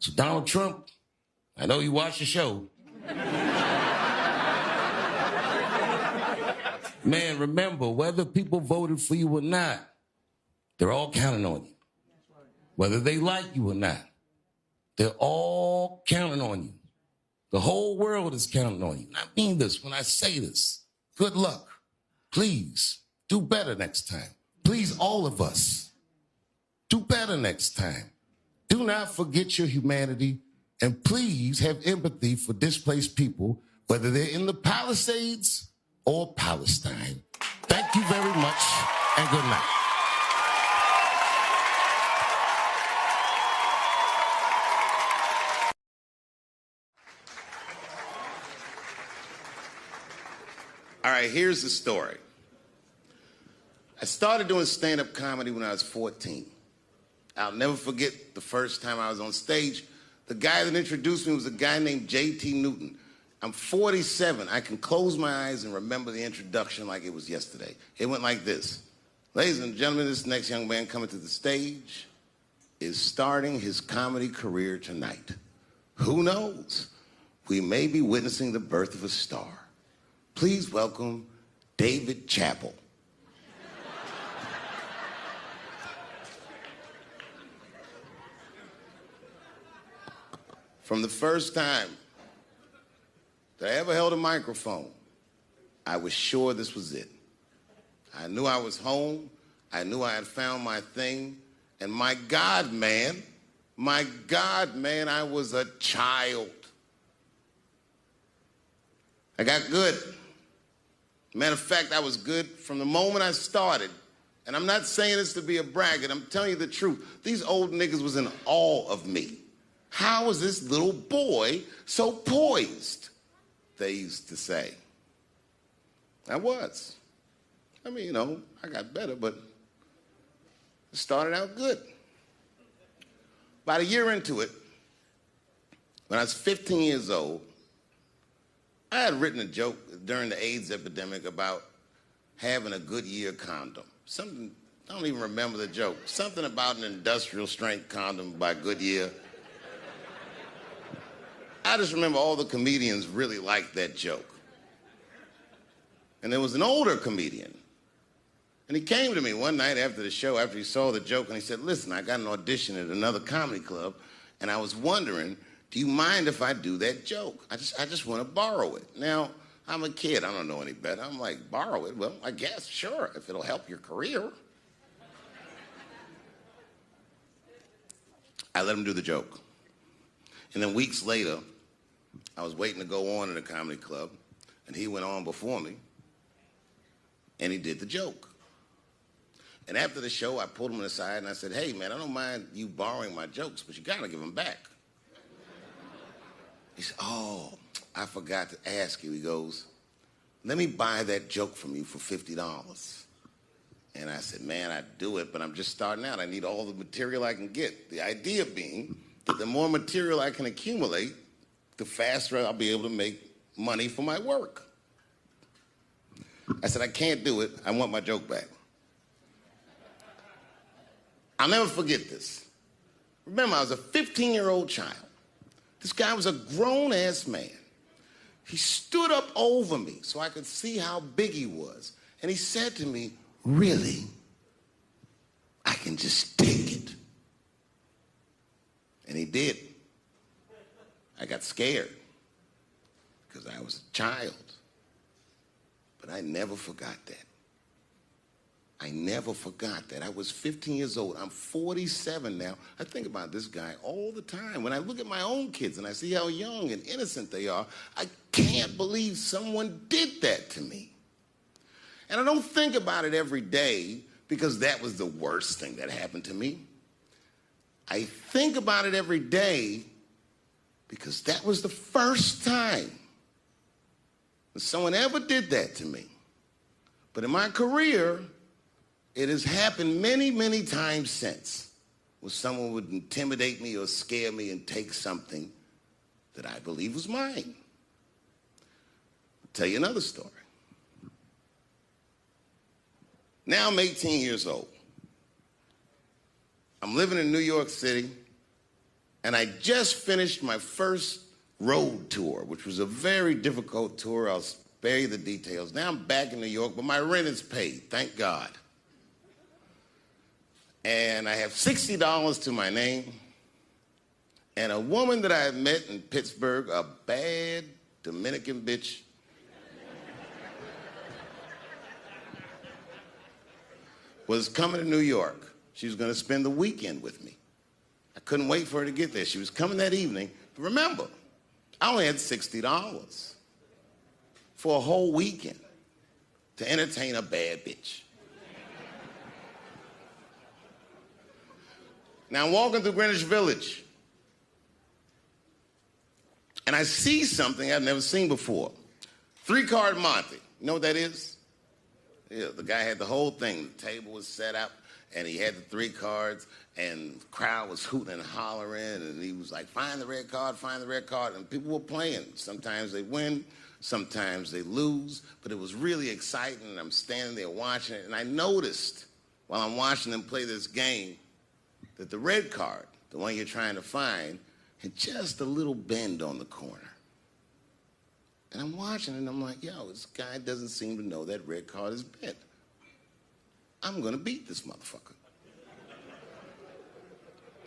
So Donald Trump, I know you watch the show. Man, remember, whether people voted for you or not, they're all counting on you. Whether they like you or not, they're all counting on you. The whole world is counting on you. And I mean this when I say this. Good luck. Please, do better next time. Please, all of us, do better next time. Do not forget your humanity, and please have empathy for displaced people, whether they're in the Palisades or Palestine. Thank you very much, and good night. All right, here's the story. I started doing stand-up comedy when I was 14. I'll never forget the first time I was on stage. The guy that introduced me was a guy named J.T. Newton. I'm 47. I can close my eyes and remember the introduction like it was yesterday. It went like this. Ladies and gentlemen, this next young man coming to the stage is starting his comedy career tonight. Who knows? We may be witnessing the birth of a star. Please welcome David Chappelle. From the first time that I ever held a microphone, I was sure this was it. I knew I was home. I knew I had found my thing. And my God, man, I was a child. I got good. Matter of fact, I was good from the moment I started. And I'm not saying this to be a braggart. I'm telling you the truth. These old niggas was in awe of me. How is this little boy so poised? They used to say. I was. I mean, you know, I got better, but it started out good. About a year into it, when I was 15 years old, I had written a joke during the AIDS epidemic about having a Goodyear condom. Something, I don't even remember the joke. Something about an industrial strength condom by Goodyear. I just remember all the comedians really liked that joke. And there was an older comedian. And he came to me one night after the show, after he saw the joke, and he said, listen, I got an audition at another comedy club, and I was wondering, do you mind if I do that joke? I just want to borrow it. Now, I'm a kid. I don't know any better. I'm like, borrow it? Well, I guess, sure, if it'll help your career. I let him do the joke. And then weeks later, I was waiting to go on in a comedy club, and he went on before me, and he did the joke. And after the show, I pulled him aside, and I said, hey, man, I don't mind you borrowing my jokes, but you got to give them back. He said, oh, I forgot to ask you. He goes, let me buy that joke from you for $50. And I said, man, I'd do it, but I'm just starting out. I need all the material I can get. The idea being that the more material I can accumulate, the faster I'll be able to make money for my work. I said, I can't do it. I want my joke back. I'll never forget this. Remember, I was a 15-year-old child. This guy was a grown-ass man. He stood up over me so I could see how big he was. And he said to me, really? I can just take it. And he did. I got scared because I was a child. But I never forgot that. I never forgot that. I was 15 years old. I'm 47 now. I think about this guy all the time. When I look at my own kids and I see how young and innocent they are, I can't believe someone did that to me. And I don't think about it every day because that was the worst thing that happened to me. I think about it every day because that was the first time that someone ever did that to me. But in my career, it has happened many, many times since, where someone would intimidate me or scare me and take something that I believe was mine. I'll tell you another story. Now I'm 18 years old. I'm living in New York City. And I just finished my first road tour, which was a very difficult tour. I'll spare you the details. Now I'm back in New York, but my rent is paid, thank God. And I have $60 to my name. And a woman that I had met in Pittsburgh, a bad Dominican bitch, was coming to New York. She was going to spend the weekend with me. I couldn't wait for her to get there. She was coming that evening. But remember, I only had $60 for a whole weekend to entertain a bad bitch. Now I'm walking through Greenwich Village, and I see something I've never seen before. 3-card Monte. You know what that is? Yeah, the guy had the whole thing. The table was set up, and he had the 3 cards, and the crowd was hooting and hollering, and he was like, find the red card, find the red card, and people were playing. Sometimes they win, sometimes they lose, but it was really exciting, and I'm standing there watching it, and I noticed while I'm watching them play this game that the red card, the one you're trying to find, had just a little bend on the corner. And I'm watching it, and I'm like, yo, this guy doesn't seem to know that red card is bent. I'm going to beat this motherfucker.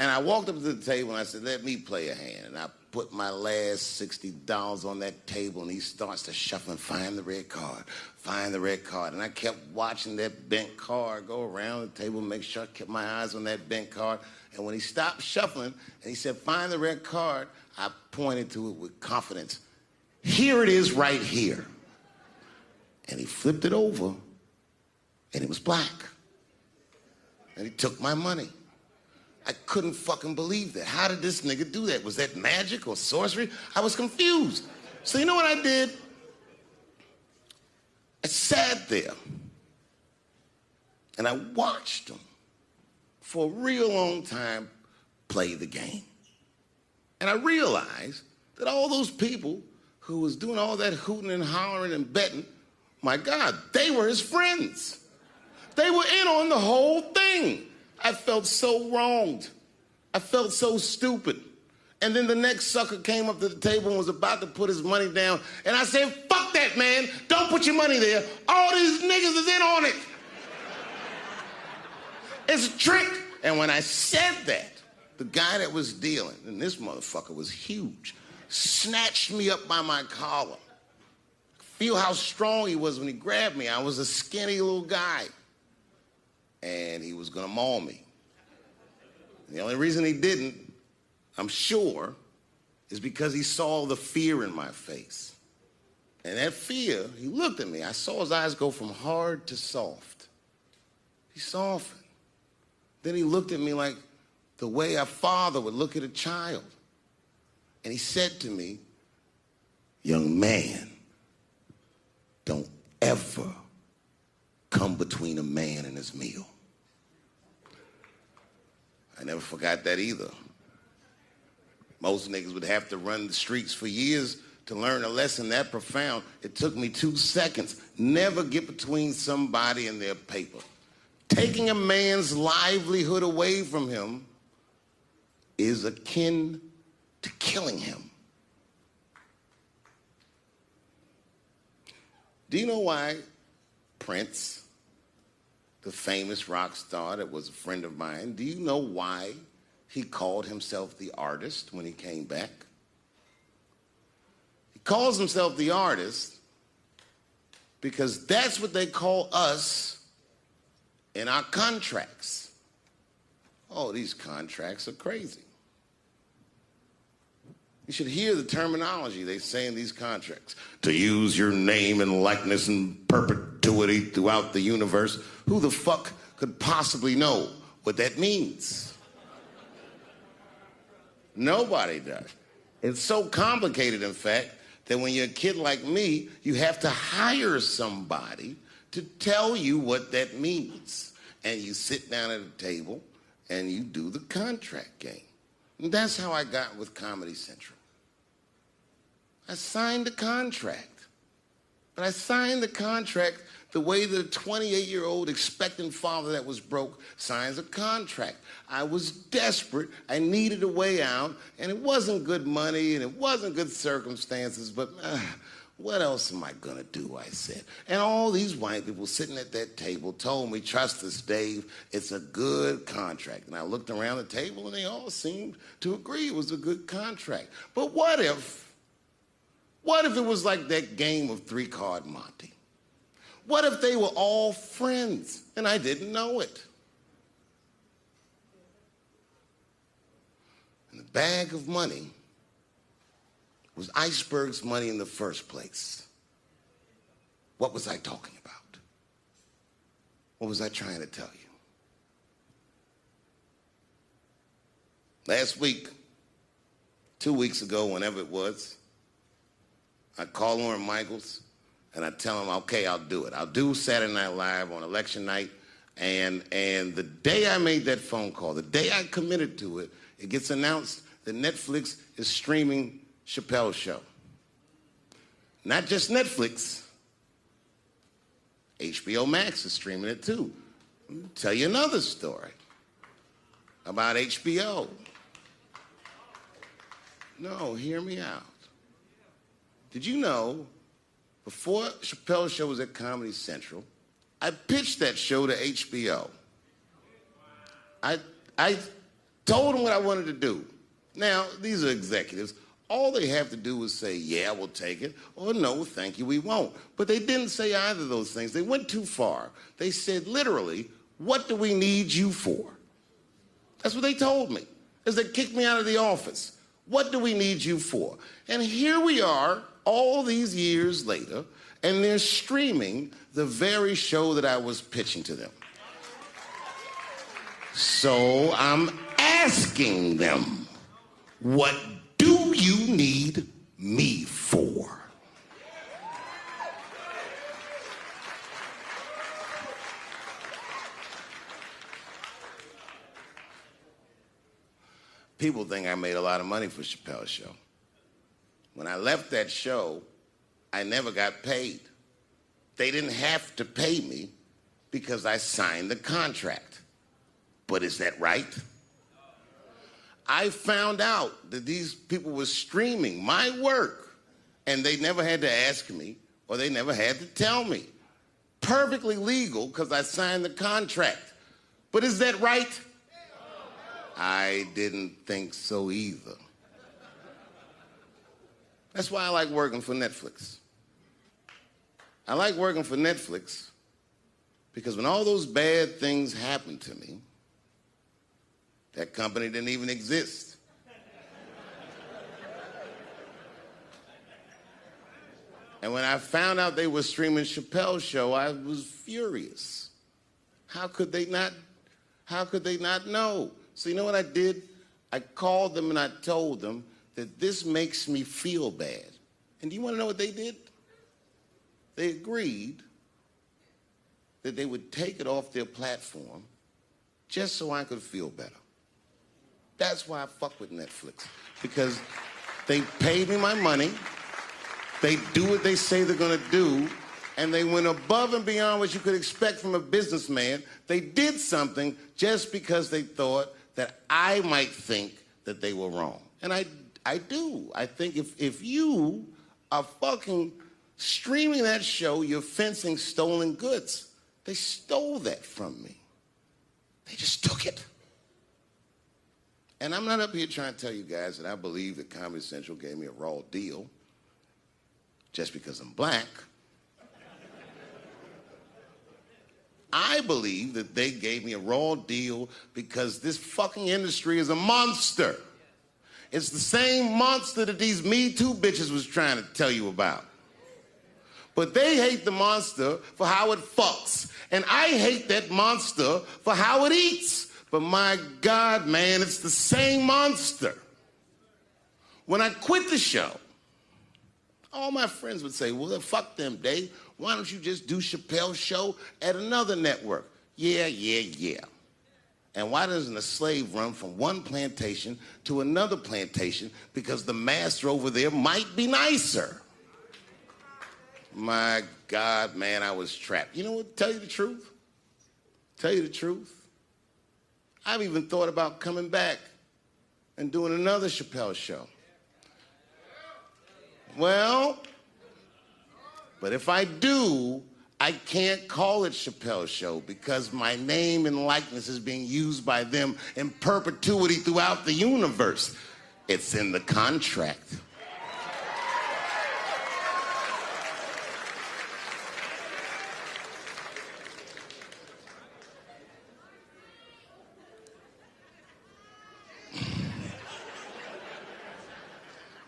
And I walked up to the table, and I said, let me play a hand. And I put my last $60 on that table, and he starts to shuffle and find the red card, find the red card. And I kept watching that bent card go around the table, make sure I kept my eyes on that bent card. And when he stopped shuffling, and he said, find the red card, I pointed to it with confidence. Here it is right here. And he flipped it over, and it was black. And he took my money. I couldn't fucking believe that. How did this nigga do that? Was that magic or sorcery? I was confused. So you know what I did? I sat there, and I watched him for a real long time play the game. And I realized that all those people who was doing all that hooting and hollering and betting, my God, they were his friends. They were in on the whole thing. I felt so wronged. I felt so stupid. And then the next sucker came up to the table and was about to put his money down. And I said, fuck that, man. Don't put your money there. All these niggas is in on it. It's a trick. And when I said that, the guy that was dealing, and this motherfucker was huge, snatched me up by my collar. Feel how strong he was when he grabbed me. I was a skinny little guy. And he was gonna maul me. The only reason he didn't, I'm sure, is because he saw the fear in my face. And that fear, he looked at me. I saw his eyes go from hard to soft. He softened. Then he looked at me like the way a father would look at a child. And he said to me, young man, don't ever come between a man and his meal. I never forgot that either. Most niggas would have to run the streets for years to learn a lesson that profound. It took me 2 seconds. Never get between somebody and their paper. Taking a man's livelihood away from him is akin to killing him. Do you know why Prince, the famous rock star that was a friend of mine, do you know why he called himself the artist when he came back? He calls himself the artist because that's what they call us in our contracts. Oh, these contracts are crazy. You should hear the terminology they say in these contracts. To use your name and likeness in perpetuity throughout the universe. Who the fuck could possibly know what that means? Nobody does. It's so complicated, in fact, that when you're a kid like me, you have to hire somebody to tell you what that means. And you sit down at a table and you do the contract game. And that's how I got with Comedy Central. I signed the contract. But I signed the contract The way that a 28-year-old expectant father that was broke signs a contract. I was desperate. I needed a way out, and it wasn't good money, and it wasn't good circumstances, but what else am I going to do, I said. And all these white people sitting at that table told me, trust us, Dave, it's a good contract. And I looked around the table, and they all seemed to agree it was a good contract. But what if it was like that game of three-card Monte? What if they were all friends and I didn't know it? And the bag of money was Iceberg's money in the first place. What was I talking about? What was I trying to tell you? Last week, 2 weeks ago, whenever it was, I called Lauren Michaels and I tell him, okay, I'll do it. I'll do Saturday Night Live on election night. And the day I made that phone call, the day I committed to it, it gets announced that Netflix is streaming Chappelle's show. Not just Netflix. HBO Max is streaming it too. Let me tell you another story about HBO. No, hear me out. Did you know, before Chappelle's show was at Comedy Central, I pitched that show to HBO. I told them what I wanted to do. Now, these are executives. All they have to do is say, yeah, we'll take it, or no, thank you, we won't. But they didn't say either of those things. They went too far. They said, literally, what do we need you for? That's what they told me, as they kicked me out of the office. What do we need you for? And here we are, all these years later, and they're streaming the very show that I was pitching to them. So I'm asking them, what do you need me for? People think I made a lot of money for Chappelle's show. When I left that show, I never got paid. They didn't have to pay me because I signed the contract. But is that right? I found out that these people were streaming my work, and they never had to ask me, or they never had to tell me. Perfectly legal because I signed the contract. But is that right? I didn't think so either. That's why I like working for Netflix. I like working for Netflix because when all those bad things happened to me, that company didn't even exist. And when I found out they were streaming Chappelle's show, I was furious. How could they not know? So you know what I did? I called them and I told them that this makes me feel bad. And do you want to know what they did? They agreed that they would take it off their platform just so I could feel better. That's why I fuck with Netflix. Because they paid me my money, they do what they say they're gonna do, and they went above and beyond what you could expect from a businessman. They did something just because they thought that I might think that they were wrong. And I do. I think if you are fucking streaming that show, you're fencing stolen goods. They stole that from me. They just took it. And I'm not up here trying to tell you guys that I believe that Comedy Central gave me a raw deal just because I'm black. I believe that they gave me a raw deal because this fucking industry is a monster. It's the same monster that these Me Too bitches was trying to tell you about. But they hate the monster for how it fucks. And I hate that monster for how it eats. But my God, man, it's the same monster. When I quit the show, all my friends would say, well, then fuck them, Dave. Why don't you just do Chappelle's show at another network? Yeah. And why doesn't a slave run from one plantation to another plantation? Because the master over there might be nicer. My God, man, I was trapped. You know what? Tell you the truth. I've even thought about coming back and doing another Chappelle show. Well, but if I do, I can't call it Chappelle Show because my name and likeness is being used by them in perpetuity throughout the universe. It's in the contract.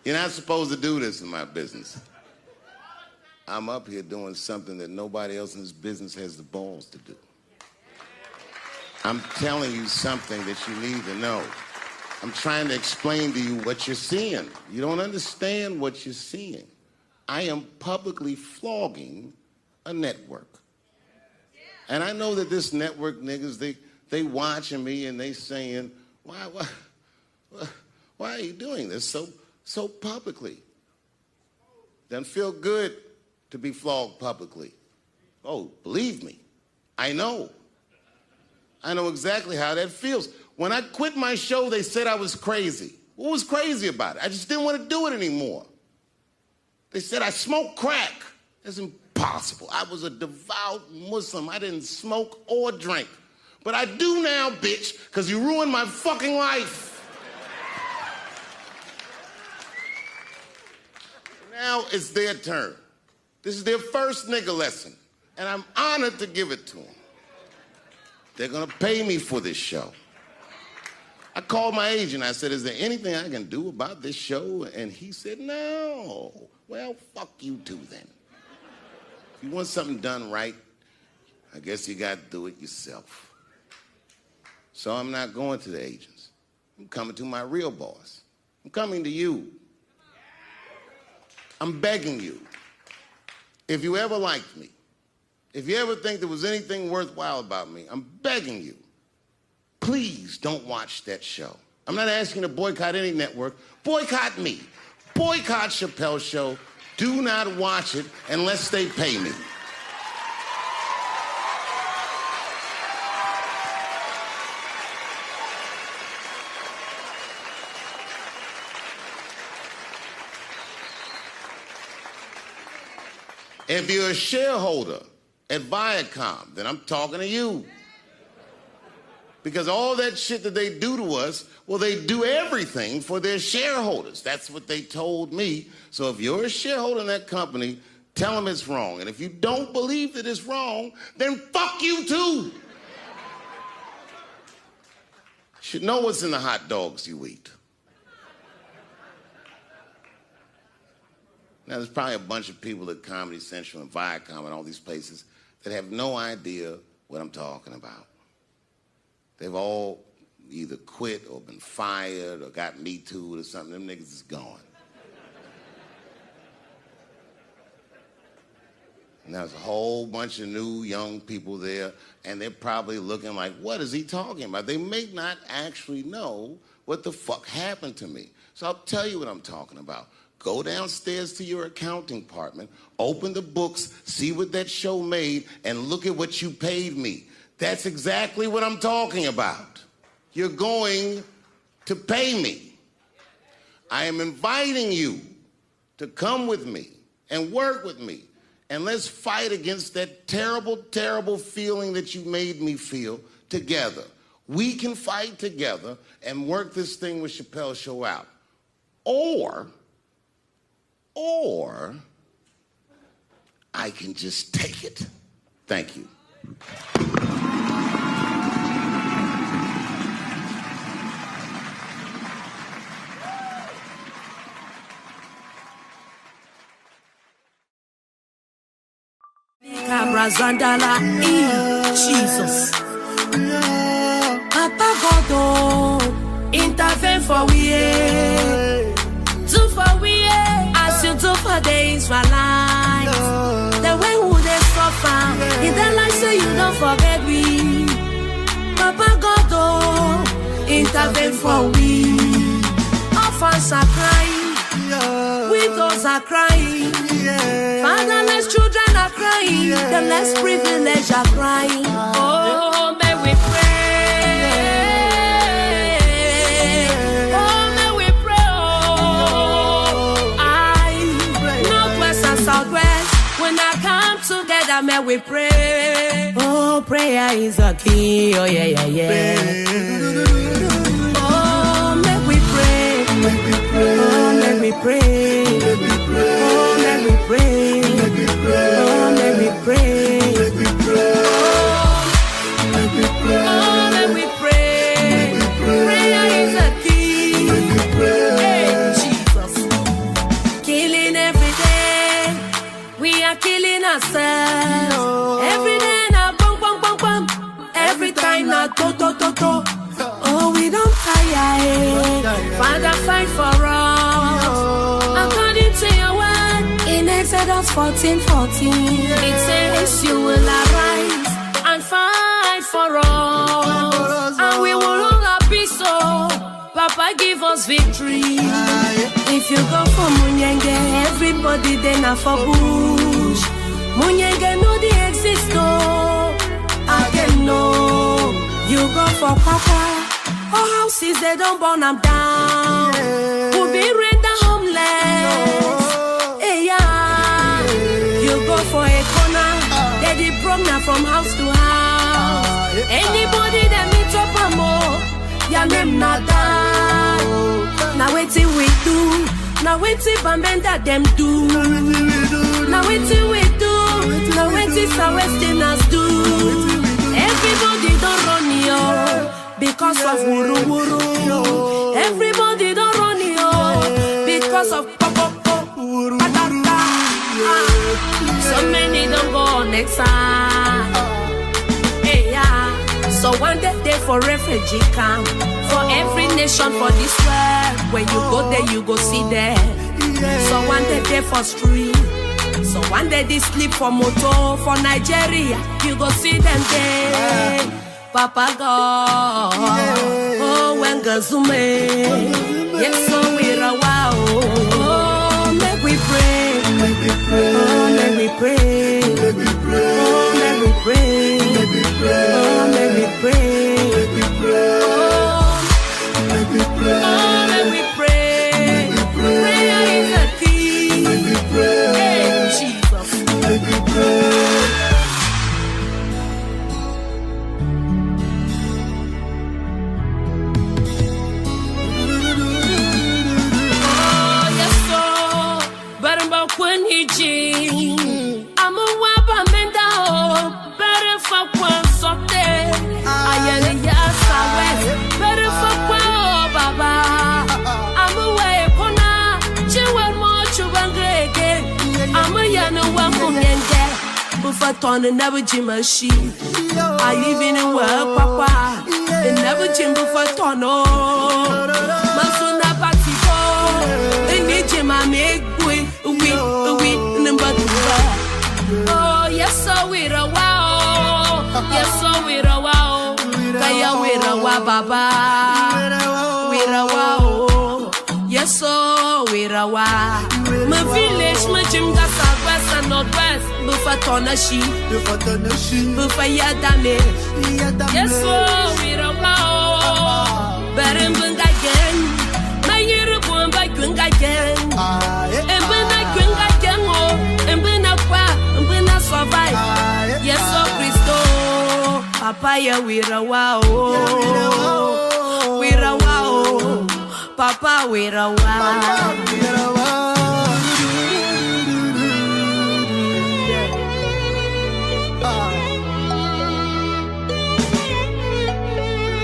You're not supposed to do this in my business. I'm up here doing something that nobody else in this business has the balls to do. I'm telling you something that you need to know. I'm trying to explain to you what you're seeing. You don't understand what you're seeing. I am publicly flogging a network. And I know that this network niggas, they watching me and they saying, why are you doing this so publicly? Doesn't feel good to be flogged publicly. Oh, believe me, I know. I know exactly how that feels. When I quit my show, they said I was crazy. What was crazy about it? I just didn't want to do it anymore. They said I smoked crack. That's impossible. I was a devout Muslim. I didn't smoke or drink. But I do now, bitch, because you ruined my fucking life. Now it's their turn. This is their first nigga lesson, and I'm honored to give it to them. They're gonna pay me for this show. I called my agent. I said, is there anything I can do about this show? And he said, no. Well, fuck you too then. If you want something done right, I guess you gotta do it yourself. So I'm not going to the agents. I'm coming to my real boss. I'm coming to you. I'm begging you. If you ever liked me, if you ever think there was anything worthwhile about me, I'm begging you, please don't watch that show. I'm not asking you to boycott any network. Boycott me. Boycott Chappelle Show. Do not watch it unless they pay me. If you're a shareholder at Viacom, then I'm talking to you. Because all that shit that they do to us, well, they do everything for their shareholders. That's what they told me. So if you're a shareholder in that company, tell them it's wrong. And if you don't believe that it's wrong, then fuck you too. You should know what's in the hot dogs you eat. Now, there's probably a bunch of people at Comedy Central and Viacom and all these places that have no idea what I'm talking about. They've all either quit or been fired or got Me Too'd or something. Them niggas is gone. And there's a whole bunch of new young people there, and they're probably looking like, what is he talking about? They may not actually know what the fuck happened to me. So I'll tell you what I'm talking about. Go downstairs to your accounting department, open the books, see what that show made, and look at what you paid me. That's exactly what I'm talking about. You're going to pay me. I am inviting you to come with me and work with me, and let's fight against that terrible, terrible feeling that you made me feel together. We can fight together and work this thing with Chappelle Show out. Or I can just take it. Thank you. Jesus. Papa God, intervene for we. Do for we. As you do for the Israelites. The way who they suffer. In the life so you don't forget we. Papa God, intervene for we. Orphans are crying. Widows are crying. Fatherless children are crying, the less privileged are crying. Oh, may we pray. Oh, may we pray. Northwest and Southwest, when I come together, may we pray. Oh, prayer is a key. Oh, yeah. Oh, may we pray. Oh, may we pray. Oh, may we pray. Oh, may we pray. Oh, may we pray. Prayer is a key. Hey, Jesus. Killing every day. We are killing ourselves. Every day now, bum, bum, bum, bum. Every time now, to. Oh, we don't tire. Father, fight for us. According to your word, in Exodus 14:14, it says you will arise and fight for us, and we will all be so. Papa, give us victory. If you go for Munyenge, everybody then are for bush. Munyenge know the exist, no. I can know. You go for Papa. Oh, houses they don't burn them down. We'll be rent homeless. Hey, yeah. You go for a corner. They did program from house to house. Anybody that meet up a more, ya name not that. Now wait till we do. Now wait till Bambenda them do. Now wait till we do. Now wait till Westerners do. Everybody don't run yo because of wuru wuru. Everybody don't run yo because of pop. So many don't go on next time. Hey, yeah. So one day for refugee camp, for every nation for this world. When you go there, you go see there. So one day for street. So one day they sleep for motor for Nigeria. You go see them there. Papa God, oh when Gazume, yes so we're a wow. Oh, make we pray, oh make we pray, oh make we pray, oh make we pray, oh make we pray, oh make we pray. Prayer is a key. Hey, Jesus. I'm a wabba menda, better for one sote. I am a yasa west, better for one baba. I'm a way pona, chill more chubangrege. I'm a yana wakum and get, Buffaton and never jimashi. I live in a world, papa, and never jim Buffatono. Masuna Patipo, and Nijima make we. Oh, yes, so we're a wow. Yes, so we're a wow. Kaya we're a wow, baba. We're a wow. Yes, so we're a wow. My village, my gym, that's our west and northwest. Buffatona she, Buffayadame. Yes, so we're a wow. Berimbunga again. My year of one by Gunga again. And when I Gunga again, and when I survive. Yes, oh Christo. Papaya, we're a wow. We're a wow. Papa, we're a wow.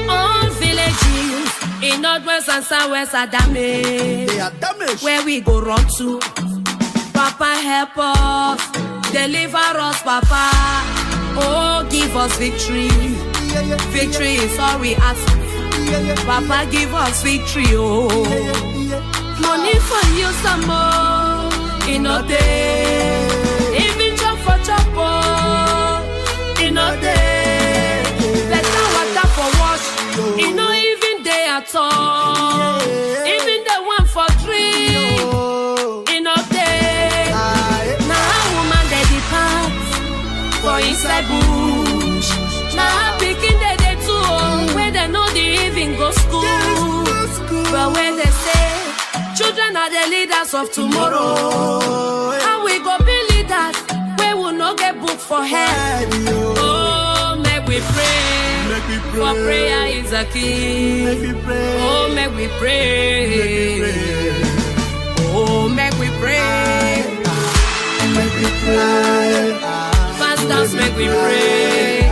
All villages in Northwest and Southwest are damaged. They are damaged. Where we go run to? Papa, help us. Deliver us, Papa. Oh, give us victory. Victory is all we ask. Papa, give us victory. Oh, money for you some more. In a day, even job for chopper. In a day, better water for wash. In no even day at all. Even the one for 3. In a day. leaders of tomorrow. And we go be leaders, we will not get booked for head. Oh, make we pray, for prayer is a key. Oh, make we pray. Oh, make we pray. Pastors, make we pray.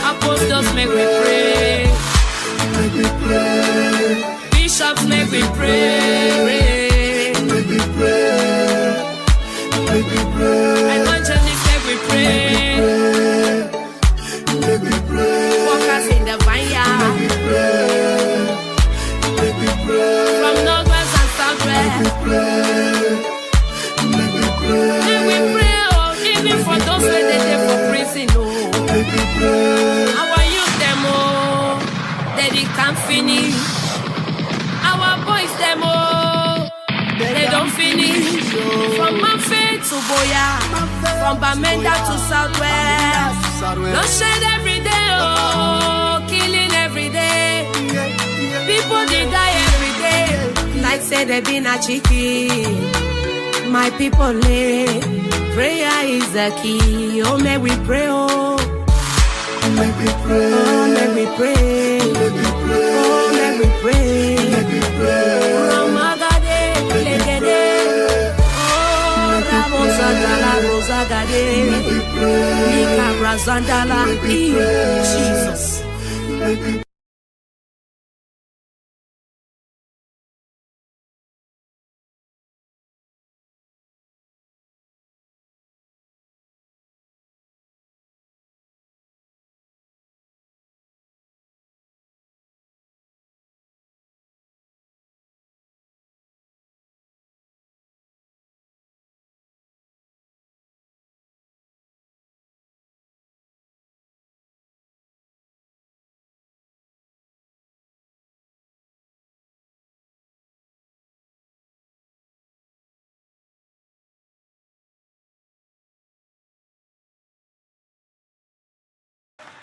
Apostles, make we pray. Bishops, make we pray. Evangelists, make we pray. Workers in the vineyard. From northwest and southwest. Make we pray, oh, even for those who are there for prison, oh. Our youth, them, oh, they can't finish. Our boys, them, oh, they don't finish. From Manfred to Boya, from Bamenda to Southwest. No shade every day, oh, killing every day. People, they die every day. Like say they been a chicken. My people live. Prayer is the key. Oh, may we pray, oh. Make we pray. Oh, make we pray. Make we pray. Oh, make we pray. Make we pray. Ramagade, legede. Oh, Ramosandala, Rosagade. Make we pray. Mika Brazandala. Jesus.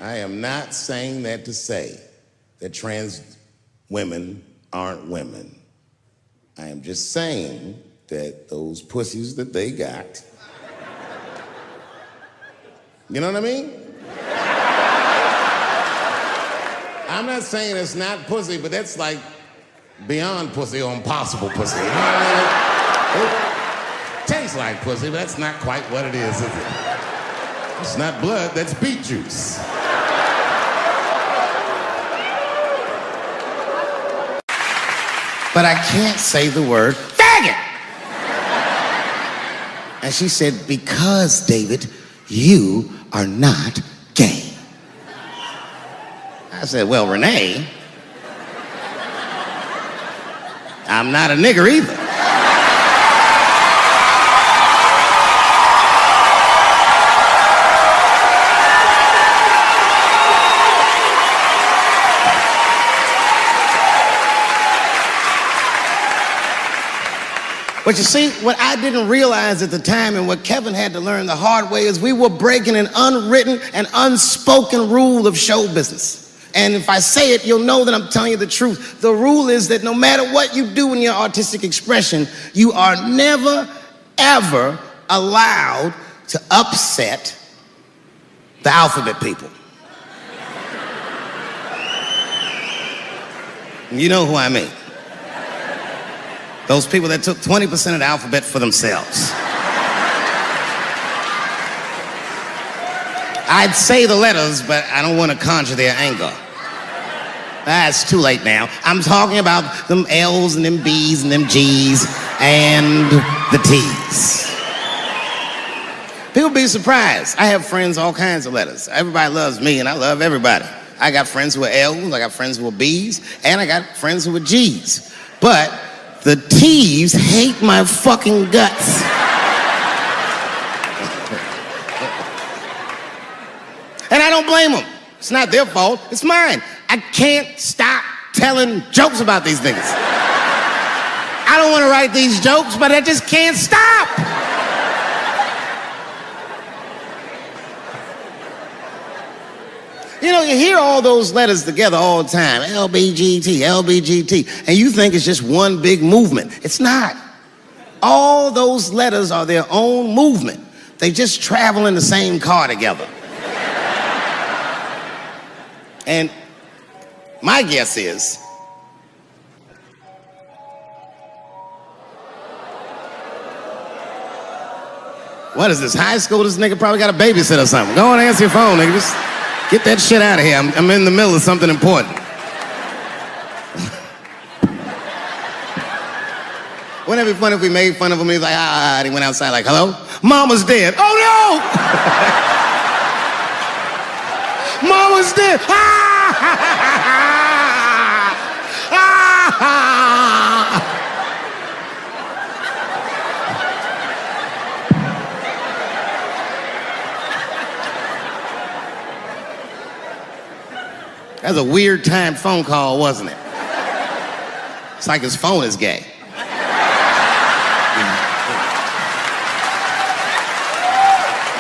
I am not saying that to say that trans women aren't women. I am just saying that those pussies that they got, you know what I mean? I'm not saying it's not pussy, but that's like beyond pussy or impossible pussy. You know what I mean? It tastes like pussy, but that's not quite what it is it? It's not blood, that's beet juice. But I can't say the word faggot. And she said, because, David, you are not gay. I said, well, Renee, I'm not a nigger either. But you see, what I didn't realize at the time and what Kevin had to learn the hard way is we were breaking an unwritten and unspoken rule of show business. And if I say it, you'll know that I'm telling you the truth. The rule is that no matter what you do in your artistic expression, you are never, ever allowed to upset the alphabet people. You know who I mean. Those people that took 20% of the alphabet for themselves. I'd say the letters, but I don't want to conjure their anger. It's too late now. I'm talking about them L's and them B's and them G's and the T's. People be surprised. I have friends, all kinds of letters. Everybody loves me and I love everybody. I got friends who are L's, I got friends who are B's, and I got friends who are G's. But the T's hate my fucking guts. And I don't blame them. It's not their fault, it's mine. I can't stop telling jokes about these things. I don't want to write these jokes, but I just can't stop. You know, you hear all those letters together all the time, LBGT, LBGT, and you think it's just one big movement. It's not. All those letters are their own movement. They just travel in the same car together. And my guess is, what is this, high school? This nigga probably got a babysitter or something. Go and answer your phone, nigga. Just get that shit out of here. I'm in the middle of something important. Wouldn't it be funny if we made fun of him? He's like, and he went outside like, hello? Mama's dead. Oh no! Mama's dead. That was a weird timed phone call, wasn't it? It's like his phone is gay.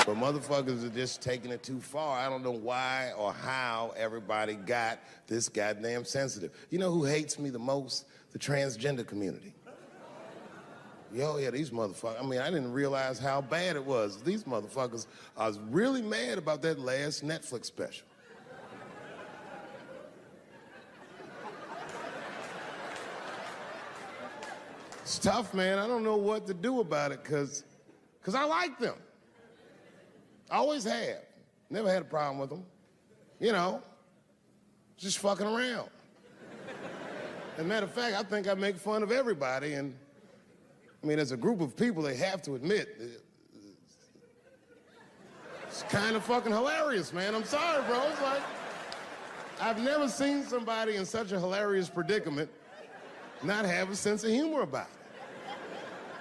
But motherfuckers are just taking it too far. I don't know why or how everybody got this goddamn sensitive. You know who hates me the most? The transgender community. Yo, yeah, these motherfuckers. I mean, I didn't realize how bad it was. These motherfuckers, I was really mad about that last Netflix special. It's tough, man. I don't know what to do about it because I like them. I always have. Never had a problem with them. You know, just fucking around. As a matter of fact, I think I make fun of everybody. And I mean, as a group of people, they have to admit, it's kind of fucking hilarious, man. I'm sorry, bro. It's like, I've never seen somebody in such a hilarious predicament not have a sense of humor about it.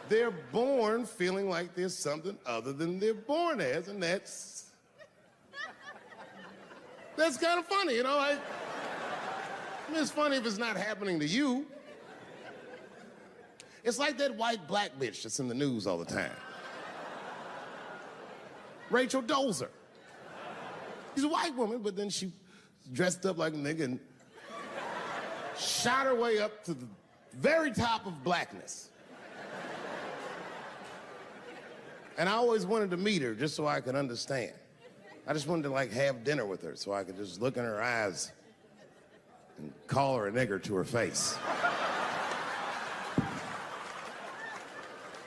They're born feeling like there's something other than they're born as, and that's kind of funny, you know? Like, I mean, it's funny if it's not happening to you. It's like that white black bitch that's in the news all the time. Rachel Dolezal. She's a white woman, but then she dressed up like a nigga and shot her way up to the very top of blackness. And I always wanted to meet her just so I could understand. I just wanted to like have dinner with her so I could just look in her eyes and call her a nigger to her face.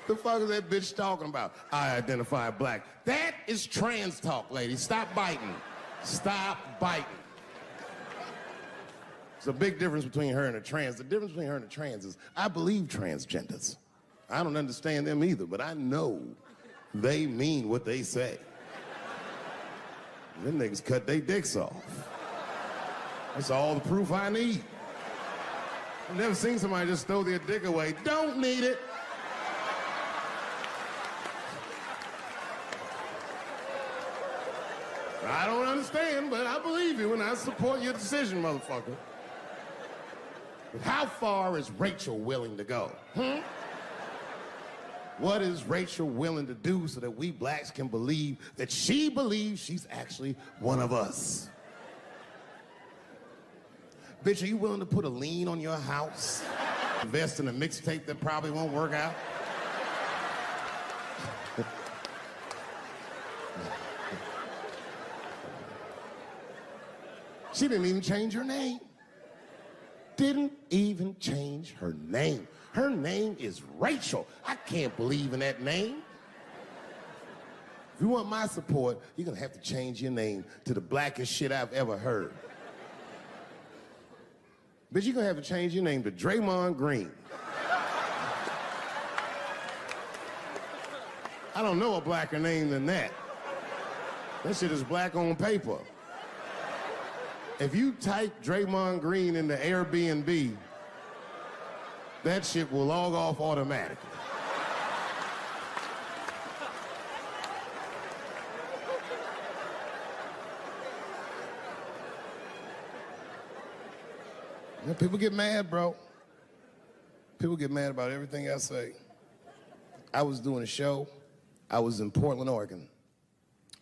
The fuck is that bitch talking about? I identify black. That is trans talk, lady. Stop biting. Stop biting. There's a big difference between her and a trans. The difference between her and a trans is I believe transgenders. I don't understand them either, but I know they mean what they say. Them niggas cut their dicks off. That's all the proof I need. I've never seen somebody just throw their dick away. Don't need it. I don't understand, but I believe you and I support your decision, motherfucker. But how far is Rachel willing to go? What is Rachel willing to do so that we blacks can believe that she believes she's actually one of us? Bitch, are you willing to put a lien on your house? Invest in a mixtape that probably won't work out? She didn't even change her name. Didn't even change her name. Her name is Rachel. I can't believe in that name. If you want my support, you're gonna have to change your name to the blackest shit I've ever heard. But you're gonna have to change your name to Draymond Green. I don't know a blacker name than that. That shit is black on paper. If you type Draymond Green into Airbnb, that shit will log off automatically. You know, people get mad, bro. People get mad about everything I say. I was doing a show. I was in Portland, Oregon.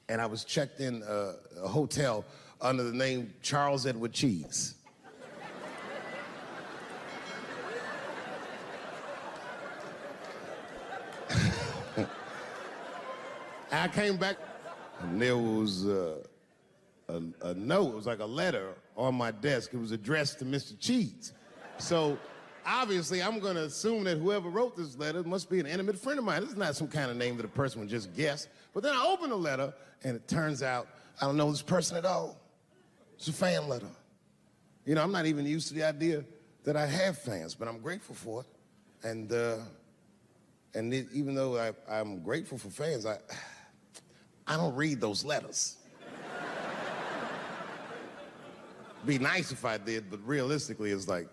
And I was checked in a hotel under the name Charles Edward Cheese. I came back, and there was a note. It was like a letter on my desk. It was addressed to Mr. Cheese. So obviously, I'm going to assume that whoever wrote this letter must be an intimate friend of mine. This is not some kind of name that a person would just guess. But then I open the letter, and it turns out I don't know this person at all. It's a fan letter. You know, I'm not even used to the idea that I have fans, but I'm grateful for it. And even though I'm grateful for fans, I don't read those letters. Be nice if I did, but realistically, it's like,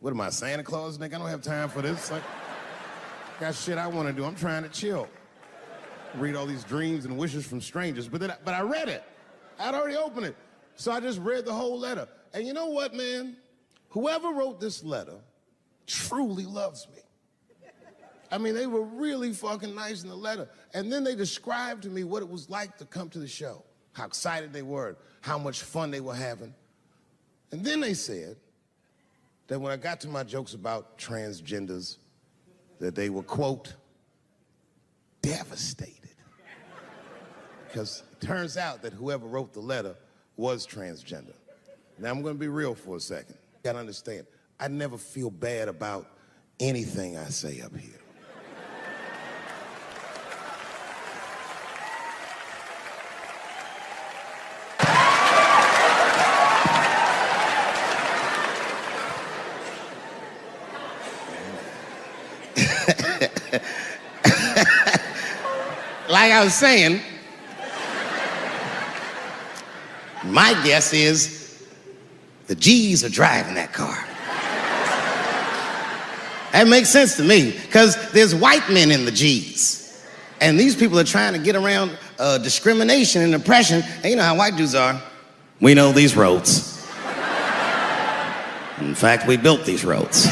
what am I, Santa Claus, nigga? I don't have time for this. Like, got shit I want to do. I'm trying to chill. Read all these dreams and wishes from strangers. But I read it. I'd already opened it. So I just read the whole letter. And you know what, man? Whoever wrote this letter truly loves me. I mean, they were really fucking nice in the letter. And then they described to me what it was like to come to the show, how excited they were, how much fun they were having. And then they said that when I got to my jokes about transgenders, that they were, quote, devastated. Because it turns out that whoever wrote the letter was transgender. Now, I'm going to be real for a second. You got to understand, I never feel bad about anything I say up here. Like I was saying, my guess is the G's are driving that car. That makes sense to me, because there's white men in the G's. And these people are trying to get around discrimination and oppression. And you know how white dudes are. We know these roads. In fact, we built these roads.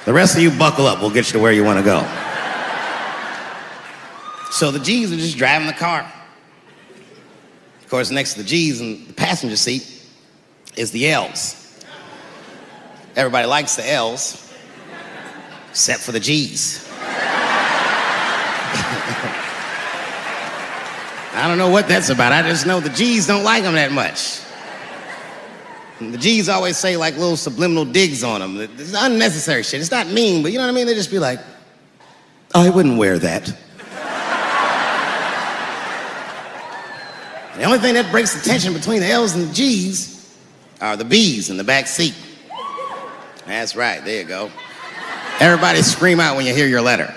The rest of you buckle up. We'll get you to where you want to go. So the G's are just driving the car. Of course, next to the G's in the passenger seat is the L's. Everybody likes the L's, except for the G's. I don't know what that's about. I just know the G's don't like them that much. And the G's always say like little subliminal digs on them. It's unnecessary shit. It's not mean, but you know what I mean? They just be like, I wouldn't wear that. The only thing that breaks the tension between the L's and the G's are the B's in the back seat. That's right, there you go. Everybody scream out when you hear your letter.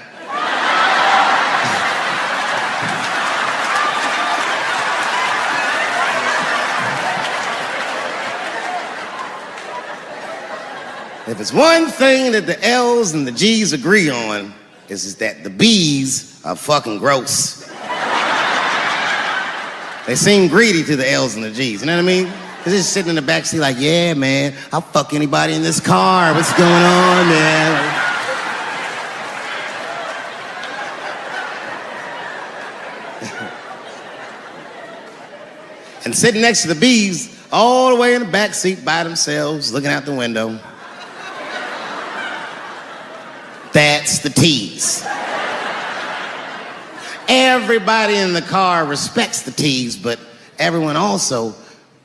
If it's one thing that the L's and the G's agree on, is that the B's are fucking gross. They seem greedy to the L's and the G's, you know what I mean? They're just sitting in the back seat like, yeah, man, I'll fuck anybody in this car. What's going on, man? And sitting next to the B's, all the way in the back seat by themselves, looking out the window. That's the T's. Everybody in the car respects the T's, but everyone also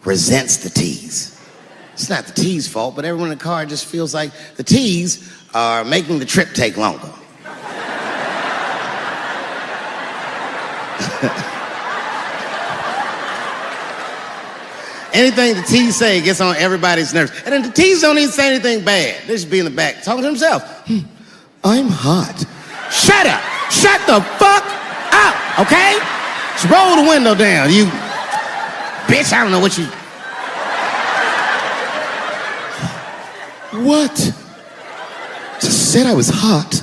resents the T's. It's not the T's' fault, but everyone in the car just feels like the T's are making the trip take longer. Anything the T's say gets on everybody's nerves. And then the T's don't even say anything bad. They just be in the back talking to themselves. I'm hot. Shut up. Shut the fuck up, okay? Just roll the window down, you bitch. I don't know what you... What? Just said I was hot.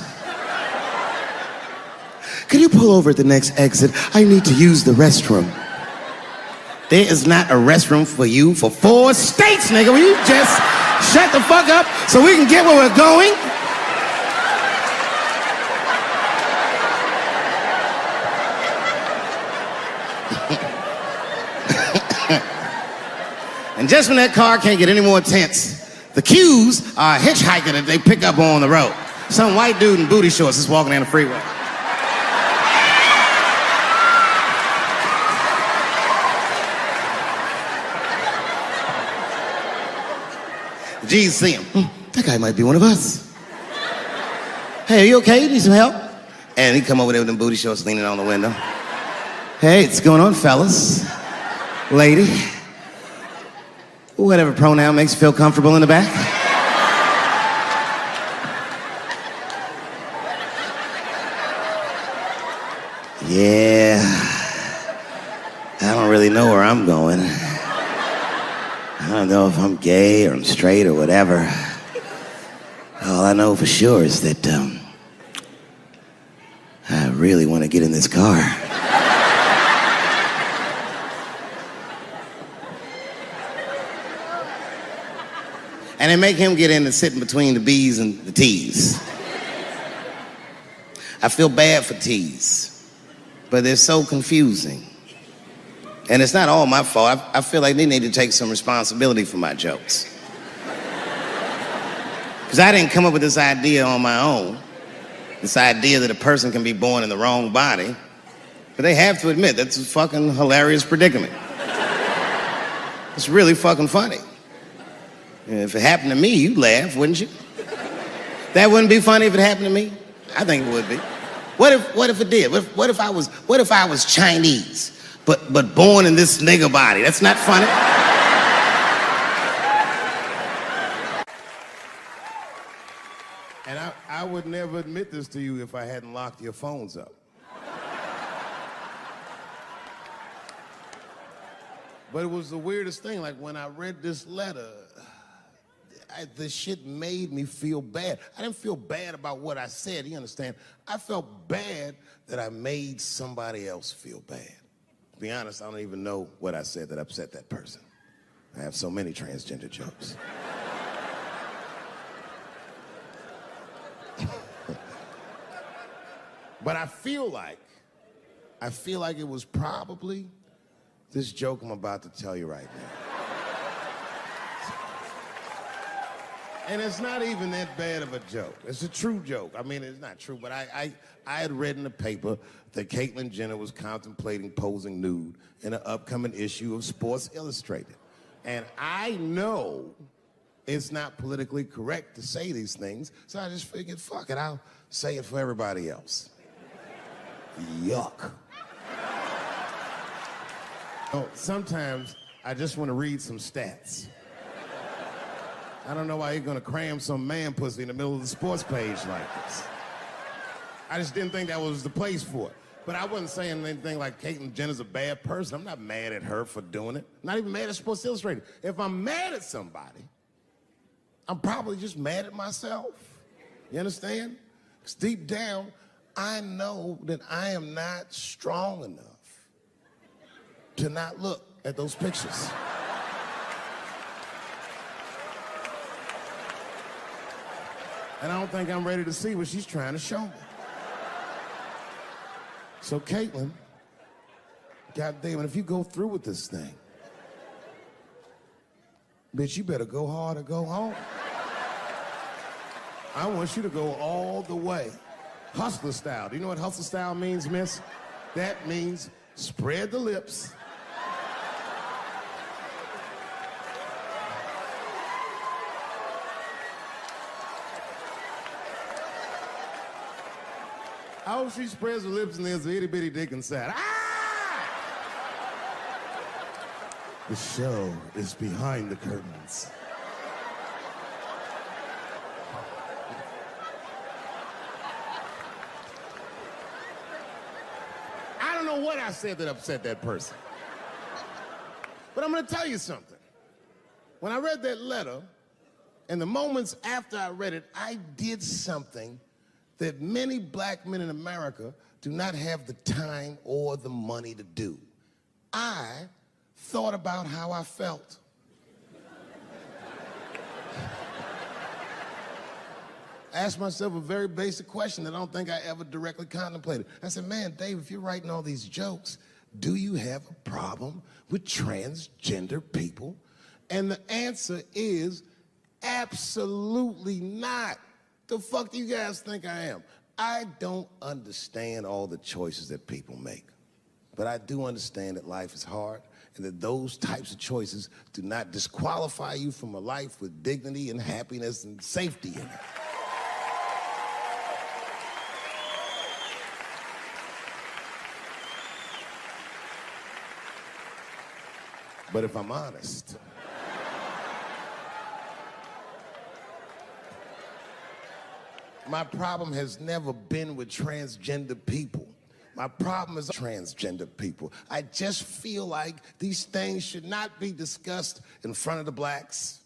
Could you pull over at the next exit? I need to use the restroom. There is not a restroom for you for 4 states, nigga. Will you just shut the fuck up so we can get where we're going? And just when that car can't get any more tense, the cues are a hitchhiker that they pick up on the road. Some white dude in booty shorts is walking down the freeway. Jesus see him. That guy might be one of us. Hey, are you okay? You need some help? And he come over there with them booty shorts leaning on the window. Hey, what's going on, fellas? Lady? Whatever pronoun makes you feel comfortable in the back. Yeah. I don't really know where I'm going. I don't know if I'm gay or I'm straight or whatever. All I know for sure is that I really want to get in this car. And they make him get in and sit in between the B's and the T's. I feel bad for T's, but they're so confusing. And it's not all my fault. I feel like they need to take some responsibility for my jokes. Because I didn't come up with this idea on my own. This idea that a person can be born in the wrong body. But they have to admit, that's a fucking hilarious predicament. It's really fucking funny. And if it happened to me, you'd laugh, wouldn't you? That wouldn't be funny if it happened to me? I think it would be. What if it did? What if I was Chinese? But born in this nigga body. That's not funny. And I would never admit this to you if I hadn't locked your phones up. But it was the weirdest thing. Like when I read this letter, this shit made me feel bad. I didn't feel bad about what I said, you understand? I felt bad that I made somebody else feel bad. To be honest, I don't even know what I said that upset that person. I have so many transgender jokes. But I feel like it was probably this joke I'm about to tell you right now. And it's not even that bad of a joke. It's a true joke. I mean, it's not true, but I had read in the paper that Caitlyn Jenner was contemplating posing nude in an upcoming issue of Sports Illustrated. And I know it's not politically correct to say these things, so I just figured, fuck it, I'll say it for everybody else. Yuck. Oh, sometimes I just want to read some stats. I don't know why you're gonna cram some man pussy in the middle of the sports page like this. I just didn't think that was the place for it. But I wasn't saying anything like Caitlyn Jenner's a bad person. I'm not mad at her for doing it. I'm not even mad at Sports Illustrated. If I'm mad at somebody, I'm probably just mad at myself. You understand? Because deep down, I know that I am not strong enough to not look at those pictures. And I don't think I'm ready to see what she's trying to show me. So Caitlyn, goddamn it, if you go through with this thing, bitch, you better go hard or go home. I want you to go all the way. Hustler style. Do you know what hustler style means, miss? That means spread the lips. I hope she spreads her lips and there's an itty bitty dick inside. Ah! The show is behind the curtains. I don't know what I said that upset that person. But I'm gonna tell you something. When I read that letter, and the moments after I read it, I did something that many black men in America do not have the time or the money to do. I thought about how I felt. I asked myself a very basic question that I don't think I ever directly contemplated. I said, man, Dave, if you're writing all these jokes, do you have a problem with transgender people? And the answer is absolutely not. The fuck do you guys think I am? I don't understand all the choices that people make. But I do understand that life is hard and that those types of choices do not disqualify you from a life with dignity and happiness and safety in it. But if I'm honest, my problem has never been with transgender people. My problem is transgender people. I just feel like these things should not be discussed in front of the blacks.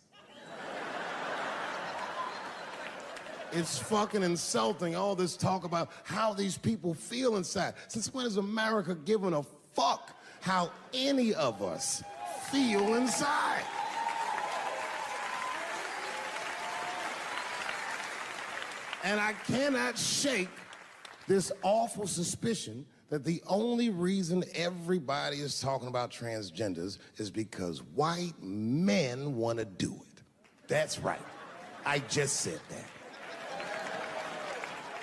It's fucking insulting, all this talk about how these people feel inside. Since when has America given a fuck how any of us feel inside? And I cannot shake this awful suspicion that the only reason everybody is talking about transgenders is because white men want to do it. That's right. I just said that.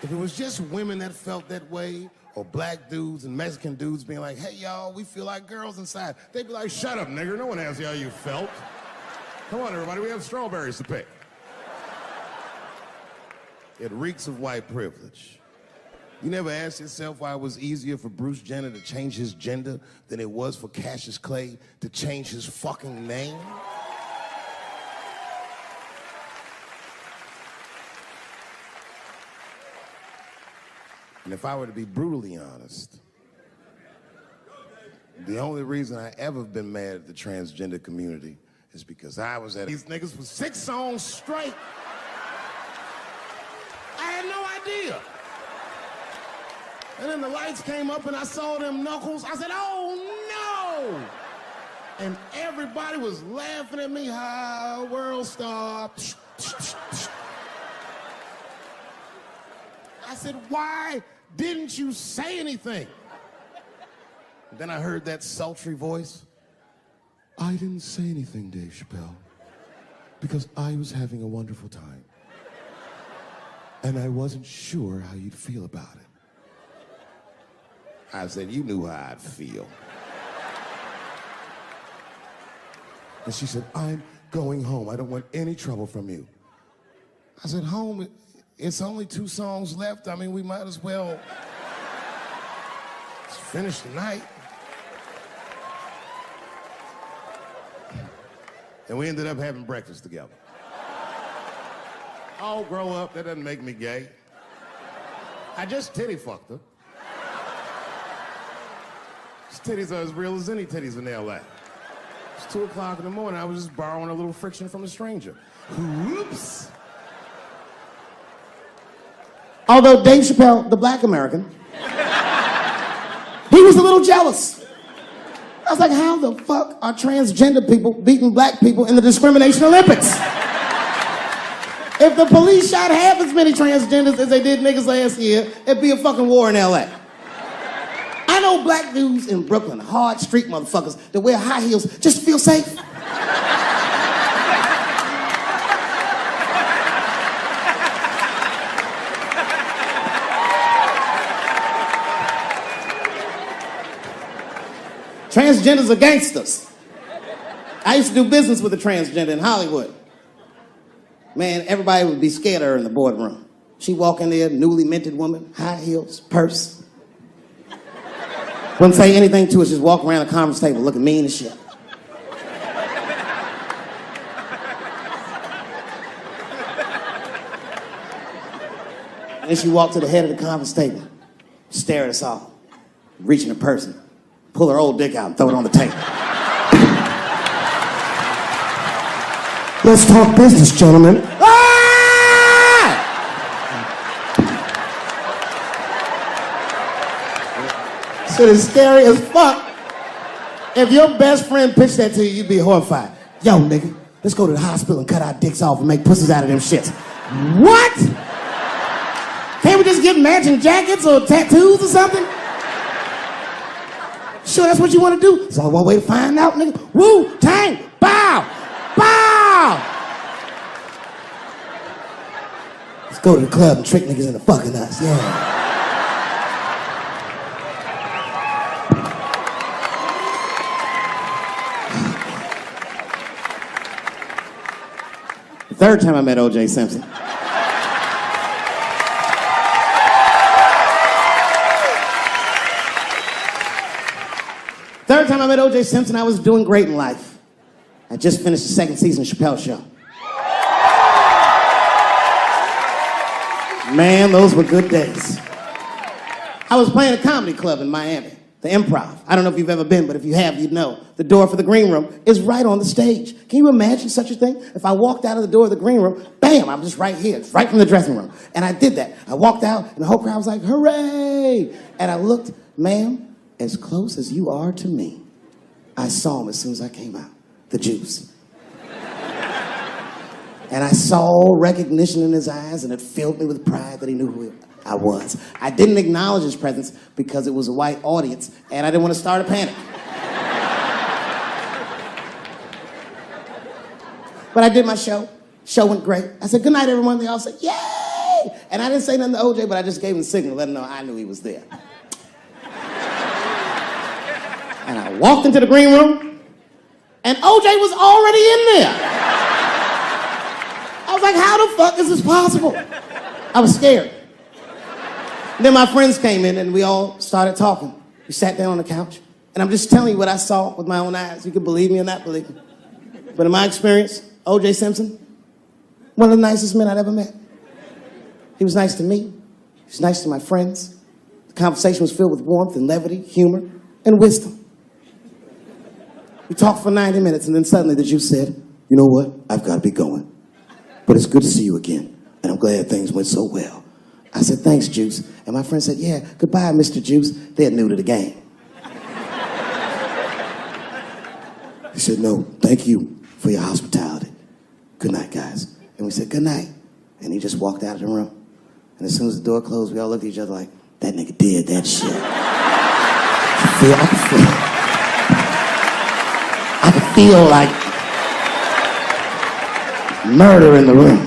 If it was just women that felt that way, or black dudes and Mexican dudes being like, hey, y'all, we feel like girls inside, they'd be like, shut up, nigger. No one asked you how you felt. Come on, everybody, we have strawberries to pick. It reeks of white privilege. You never asked yourself why it was easier for Bruce Jenner to change his gender than it was for Cassius Clay to change his fucking name? And if I were to be brutally honest, the only reason I ever been mad at the transgender community is because I was at these niggas for 6 songs straight. I had no idea. And then the lights came up and I saw them knuckles. I said, oh no! And everybody was laughing at me, how world stopped. I said, why didn't you say anything? And then I heard that sultry voice. I didn't say anything, Dave Chappelle, because I was having a wonderful time. And I wasn't sure how you'd feel about it. I said, you knew how I'd feel. And she said, I'm going home. I don't want any trouble from you. I said, home? It's only 2 songs left. I mean, we might as well finish the night. And we ended up having breakfast together. Oh, grow up. That doesn't make me gay. I just titty fucked her. His titties are as real as any titties in L.A. It's 2 o'clock in the morning. I was just borrowing a little friction from a stranger. Whoops. Although Dave Chappelle, the black American, he was a little jealous. I was like, how the fuck are transgender people beating black people in the discrimination Olympics? If the police shot half as many transgenders as they did niggas last year, it'd be a fucking war in LA. I know black dudes in Brooklyn, hard street motherfuckers that wear high heels just to feel safe. Transgenders are gangsters. I used to do business with a transgender in Hollywood. Man, everybody would be scared of her in the boardroom. She'd walk in there, newly minted woman, high heels, purse. Wouldn't say anything to us, just walk around the conference table looking mean as shit. And then she walked to the head of the conference table, stare at us all, reach in her purse and pull her old dick out and throw it on the table. Let's talk business, gentlemen. Shit is scary as fuck. If your best friend pitched that to you, you'd be horrified. Yo, nigga, let's go to the hospital and cut our dicks off and make pussies out of them shits. What? Can't we just get matching jackets or tattoos or something? Sure, that's what you want to do? There's only one way to find out, nigga. Wu-Tang, bow! pow! Let's go to the club and trick niggas into fucking us, yeah. The third time I met O.J. Simpson. Third time I met O.J. Simpson, I was doing great in life. I just finished the second season of Chappelle Show. Man, those were good days. I was playing a comedy club in Miami, the Improv. I don't know if you've ever been, but if you have, you'd know. The door for the green room is right on the stage. Can you imagine such a thing? If I walked out of the door of the green room, bam, I'm just right here. It's right from the dressing room. And I did that. I walked out, and the whole crowd was like, hooray! And I looked, ma'am, as close as you are to me, I saw him as soon as I came out, the juice. And I saw recognition in his eyes, and it filled me with pride that he knew who I was. I didn't acknowledge his presence because it was a white audience, and I didn't want to start a panic. But I did my show. Show went great. I said, good night, everyone. They all said, yay! And I didn't say nothing to OJ, but I just gave him the signal, let him know I knew he was there. And I walked into the green room, and OJ was already in there. I was like, how the fuck is this possible? I was scared. And then my friends came in, and we all started talking. We sat down on the couch, and I'm just telling you what I saw with my own eyes. You can believe me or not believe me. But in my experience, O.J. Simpson, one of the nicest men I'd ever met. He was nice to me. He was nice to my friends. The conversation was filled with warmth and levity, humor, and wisdom. We talked for 90 minutes, and then suddenly the Juice said, you know what? I've got to be going. But it's good to see you again, and I'm glad things went so well. I said, thanks, Juice. And my friend said, yeah, goodbye, Mr. Juice. They're new to the game. He said, no, thank you for your hospitality. Good night, guys. And we said, good night. And he just walked out of the room. And as soon as the door closed, we all looked at each other like, that nigga did that shit. I could feel like murder in the room.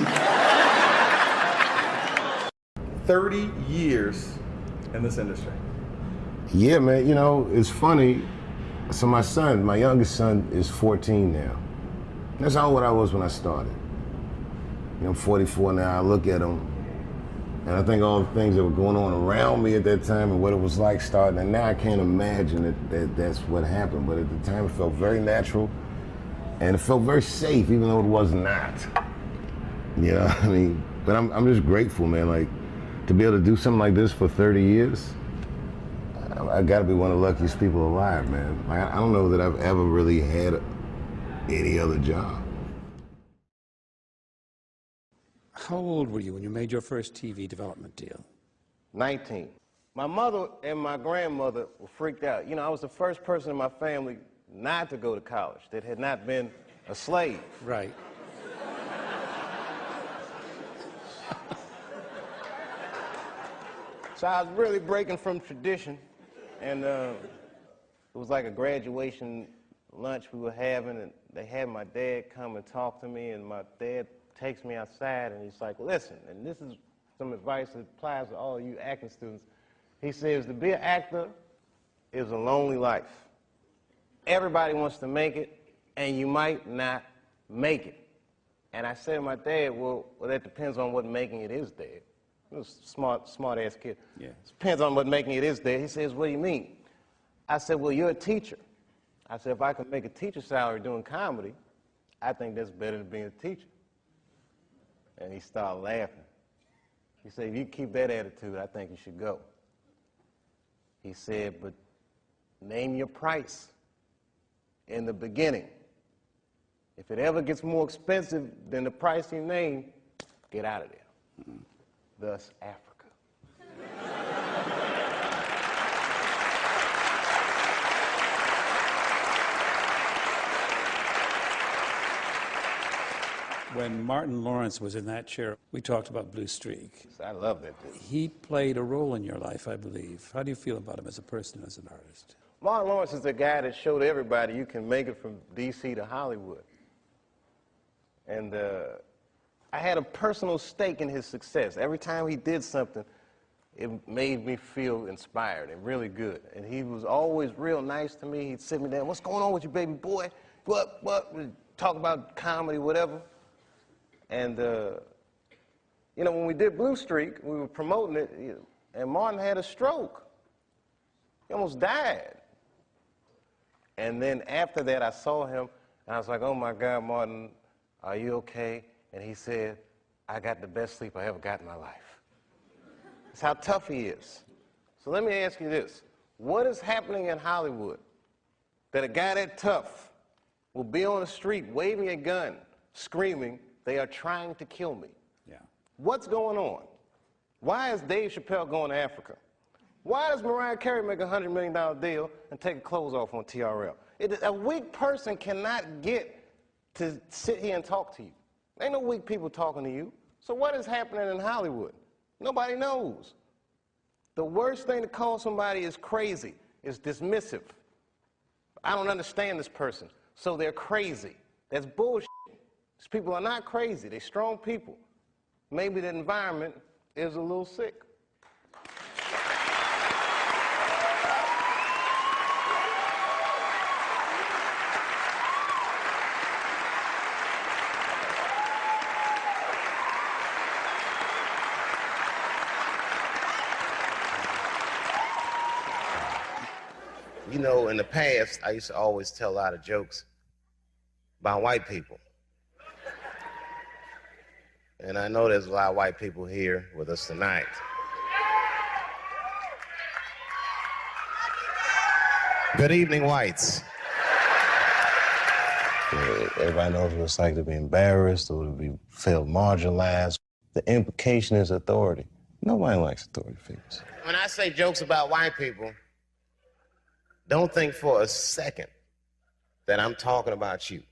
30 years in this industry. Yeah, man, you know, it's funny. So my youngest son is 14 now. That's how old I was when I started. You know, I'm 44 now, I look at him, and I think all the things that were going on around me at that time and what it was like starting, and now I can't imagine that that's what happened, but at the time it felt very natural, and it felt very safe, even though it was not. You know, I mean, but I'm just grateful, man, like, to be able to do something like this for 30 years, I gotta be one of the luckiest people alive, man. Like, I don't know that I've ever really had any other job. How old were you when you made your first TV development deal? 19. My mother and my grandmother were freaked out. You know, I was the first person in my family not to go to college that had not been a slave. Right. So I was really breaking from tradition, and it was like a graduation lunch we were having, and they had my dad come and talk to me, and my dad takes me outside, and he's like, listen, and this is some advice that applies to all you acting students. He says, to be an actor is a lonely life. Everybody wants to make it, and you might not make it. And I said to my dad, well, that depends on what making it is, Dad. He was a smart-ass kid. Yeah. It depends on what making it is, Dad. He says, what do you mean? I said, well, you're a teacher. I said, if I could make a teacher salary doing comedy, I think that's better than being a teacher. And he started laughing. He said, if you keep that attitude, I think you should go. He said, but name your price in the beginning. If it ever gets more expensive than the price you name, get out of there. Mm-hmm. Thus, Africa. When Martin Lawrence was in that chair, we talked about Blue Streak. I love that dude. He played a role in your life, I believe. How do you feel about him as a person, as an artist? Martin Lawrence is the guy that showed everybody you can make it from D.C. to Hollywood. And I had a personal stake in his success. Every time he did something, it made me feel inspired and really good. And he was always real nice to me. He'd sit me down, what's going on with you, baby boy? What? We'd talk about comedy, whatever. And, you know, when we did Blue Streak, we were promoting it, and Martin had a stroke. He almost died. And then after that, I saw him, and I was like, oh my God, Martin, are you okay? And he said, I got the best sleep I ever got in my life. That's how tough he is. So let me ask you this. What is happening in Hollywood that a guy that tough will be on the street waving a gun, screaming, they are trying to kill me? Yeah. What's going on? Why is Dave Chappelle going to Africa? Why does Mariah Carey make a $100 million deal and take her clothes off on TRL? A weak person cannot get to sit here and talk to you. Ain't no weak people talking to you. So what is happening in Hollywood? Nobody knows. The worst thing to call somebody is crazy, is dismissive. I don't understand this person, so they're crazy. That's bullshit. These people are not crazy. They're strong people. Maybe the environment is a little sick. You know, in the past, I used to always tell a lot of jokes about white people. And I know there's a lot of white people here with us tonight. Good evening, whites. Everybody knows what it's like to be embarrassed or to be felt marginalized. The implication is authority. Nobody likes authority figures. When I say jokes about white people, don't think for a second that I'm talking about you.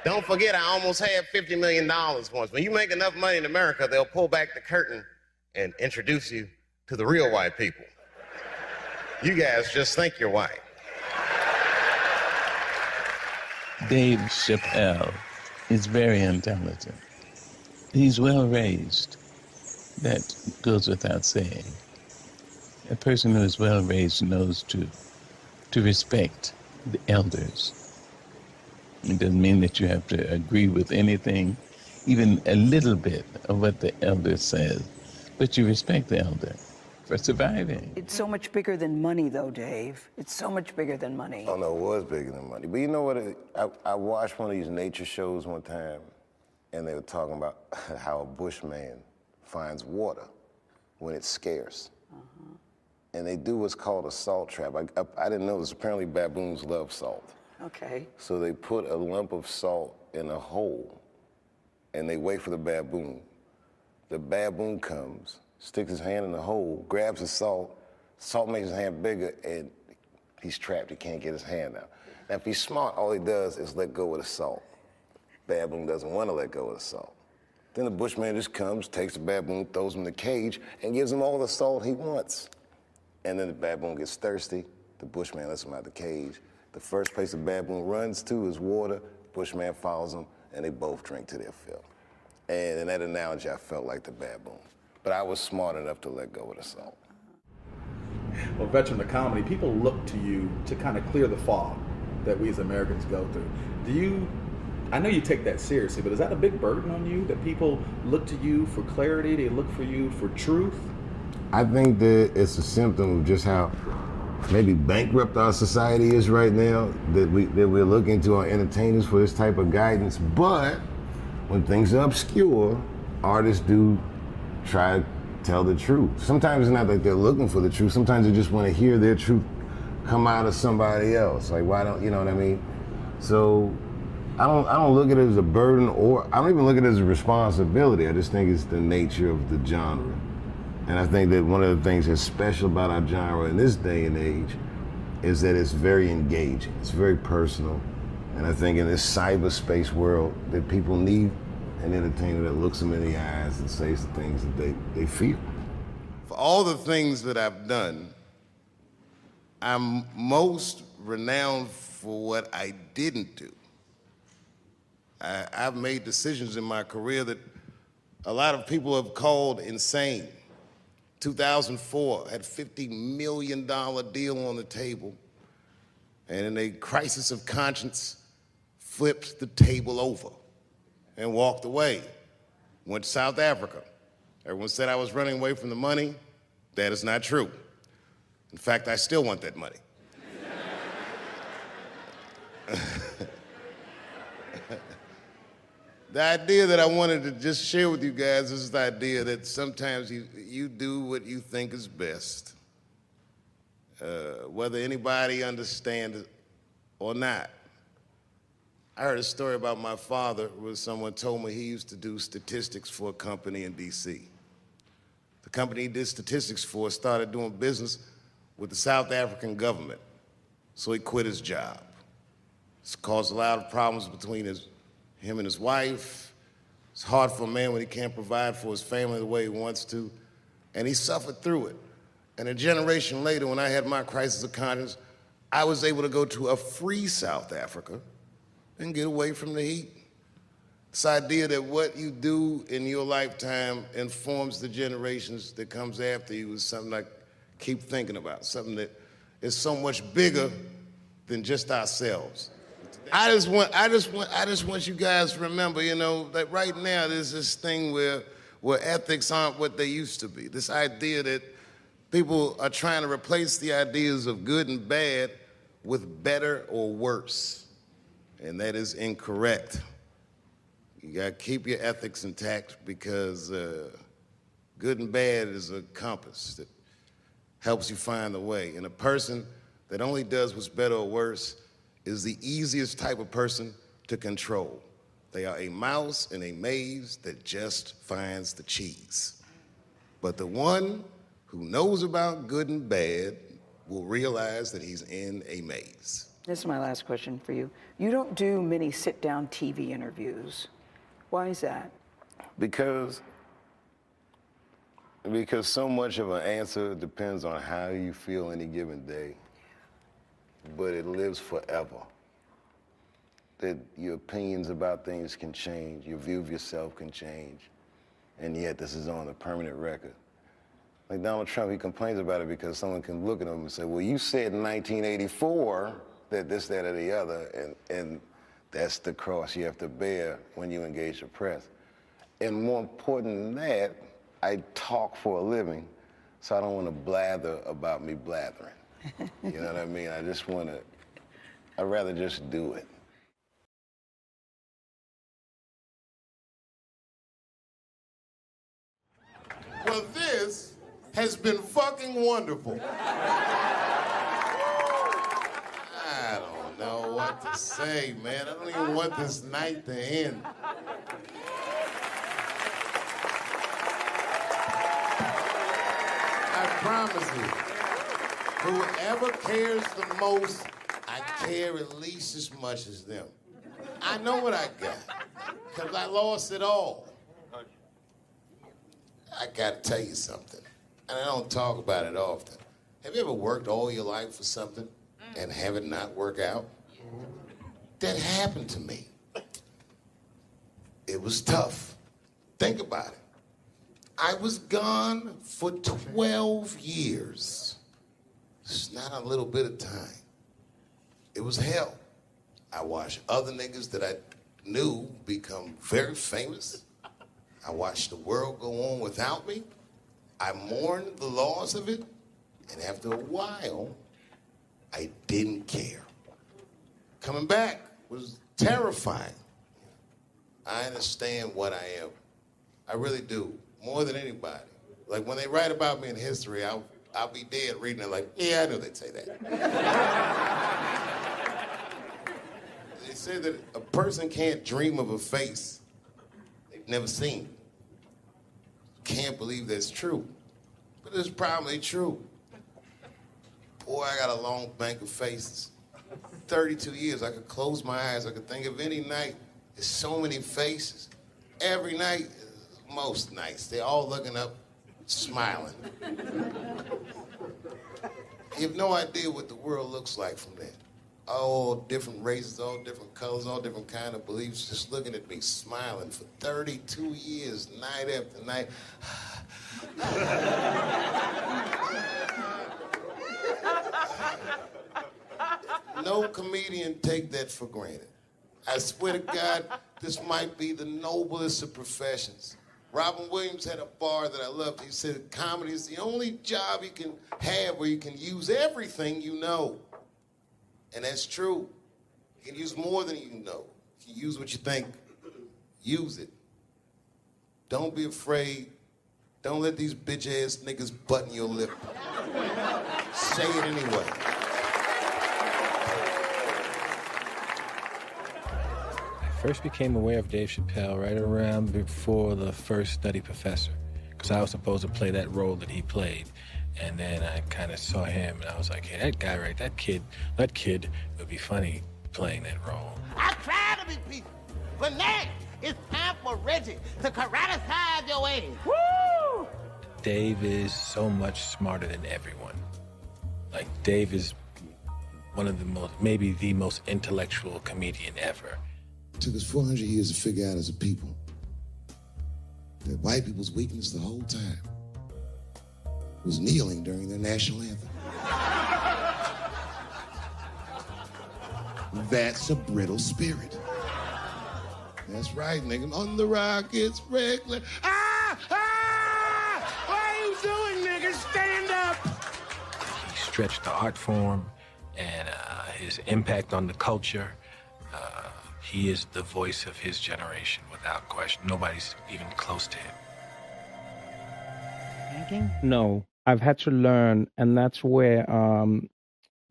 Don't forget, I almost had $50 million once. When you make enough money in America, they'll pull back the curtain and introduce you to the real white people. You guys just think you're white. Dave Chappelle is very intelligent. He's well raised. That goes without saying. A person who is well raised knows to respect the elders. It doesn't mean that you have to agree with anything, even a little bit of what the elder says, but you respect the elder for surviving. It's so much bigger than money, though, Dave. It's so much bigger than money. Oh, no, it was bigger than money. But you know what? I watched one of these nature shows one time, and they were talking about how a bushman finds water when it's scarce. And they do what's called a salt trap. I didn't know this. Apparently baboons love salt. Okay. So they put a lump of salt in a hole, and they wait for the baboon. The baboon comes, sticks his hand in the hole, grabs the salt makes his hand bigger, and he's trapped. He can't get his hand out. Now, if he's smart, all he does is let go of the salt. Baboon doesn't want to let go of the salt. Then the bushman just comes, takes the baboon, throws him in the cage, and gives him all the salt he wants. And then the baboon gets thirsty. The bushman lets him out the cage. The first place the baboon runs to is water. Bushman follows him, and they both drink to their fill. And in that analogy, I felt like the baboon. But I was smart enough to let go of the salt. Well, veteran of comedy, people look to you to kind of clear the fog that we as Americans go through. I know you take that seriously, but is that a big burden on you, that people look to you for clarity, they look for you for truth? I think that it's a symptom of just how maybe bankrupt our society is right now, that we're looking to our entertainers for this type of guidance. But when things are obscure, artists do try to tell the truth. Sometimes it's not like they're looking for the truth. Sometimes they just want to hear their truth come out of somebody else. Like, why don't, you know what I mean? So I don't look at it as a burden, or I don't even look at it as a responsibility. I just think it's the nature of the genre. And I think that one of the things that's special about our genre in this day and age is that it's very engaging. It's very personal. And I think in this cyberspace world that people need an entertainer that looks them in the eyes and says the things that they feel. For all the things that I've done, I'm most renowned for what I didn't do. I've made decisions in my career that a lot of people have called insane. 2004, had a $50 million deal on the table, and in a crisis of conscience, flipped the table over and walked away. Went to South Africa. Everyone said I was running away from the money. That is not true. In fact, I still want that money. The idea that I wanted to just share with you guys is the idea that sometimes you do what you think is best, whether anybody understands it or not. I heard a story about my father where someone told me he used to do statistics for a company in D.C. The company he did statistics for started doing business with the South African government, so he quit his job. It's caused a lot of problems between him and his wife. It's hard for a man when he can't provide for his family the way he wants to, and he suffered through it. And a generation later, when I had my crisis of conscience, I was able to go to a free South Africa and get away from the heat. This idea that what you do in your lifetime informs the generations that comes after you is something I keep thinking about, something that is so much bigger than just ourselves. I just want you guys to remember, you know, that right now there's this thing where ethics aren't what they used to be. This idea that people are trying to replace the ideas of good and bad with better or worse, and that is incorrect. You gotta keep your ethics intact because good and bad is a compass that helps you find the way. And a person that only does what's better or worse is the easiest type of person to control. They are a mouse in a maze that just finds the cheese. But the one who knows about good and bad will realize that he's in a maze. This is my last question for you. You don't do many sit-down TV interviews. Why is that? Because so much of an answer depends on how you feel any given day, but it lives forever. That your opinions about things can change, your view of yourself can change, and yet this is on a permanent record. Like Donald Trump, he complains about it because someone can look at him and say, well, you said in 1984 that this, that, or the other, and that's the cross you have to bear when you engage the press. And more important than that, I talk for a living, so I don't want to blather about me blathering. You know what I mean? I'd rather just do it. Well, this has been fucking wonderful. I don't know what to say, man. I don't even want this night to end. I promise you, whoever cares the most, I care at least as much as them. I know what I got, because I lost it all. I gotta tell you something, and I don't talk about it often. Have you ever worked all your life for something and have it not work out? That happened to me. It was tough. Think about it. I was gone for 12 years. It's not a little bit of time. It was hell. I watched other niggas that I knew become very famous. I watched the world go on without me. I mourned the loss of it, and after a while, I didn't care. Coming back was terrifying. I understand what I am. I really do, more than anybody. Like when they write about me in history, I'll be dead reading it like, yeah, I knew they'd say that. They say that a person can't dream of a face they've never seen. Can't believe that's true, but it's probably true. Boy, I got a long bank of faces. 32 years, I could close my eyes, I could think of any night. There's so many faces. Every night, most nights, they're all looking up, smiling. You have no idea what the world looks like from that. all different races, all different colors, all different kind of beliefs, just looking at me, smiling for 32 years, night after night. No comedian take that for granted. I swear to God, this might be the noblest of professions. Robin Williams had a bar that I loved. He said, comedy is the only job you can have where you can use everything you know. And that's true. You can use more than you know. You can use what you think. Use it. Don't be afraid. Don't let these bitch-ass niggas button your lip. Say it anyway. I first became aware of Dave Chappelle right around before the first Nutty Professor, because I was supposed to play that role that he played. And then I kind of saw him, and I was like, hey, that guy, right, that kid would be funny playing that role. I try to be peaceful, but next, it's time for Reggie to karate-size your ass. Woo! Dave is so much smarter than everyone. Like, Dave is one of the most, maybe the most intellectual comedian ever. It took us 400 years to figure out as a people that white people's weakness the whole time was kneeling during their national anthem. That's a brittle spirit. That's right, nigga. On the Rockets, regular. Ah! Ah! What are you doing, nigga? Stand up! He stretched the art form and his impact on the culture. He is the voice of his generation, without question. Nobody's even close to him. Thinking? No, I've had to learn, and that's where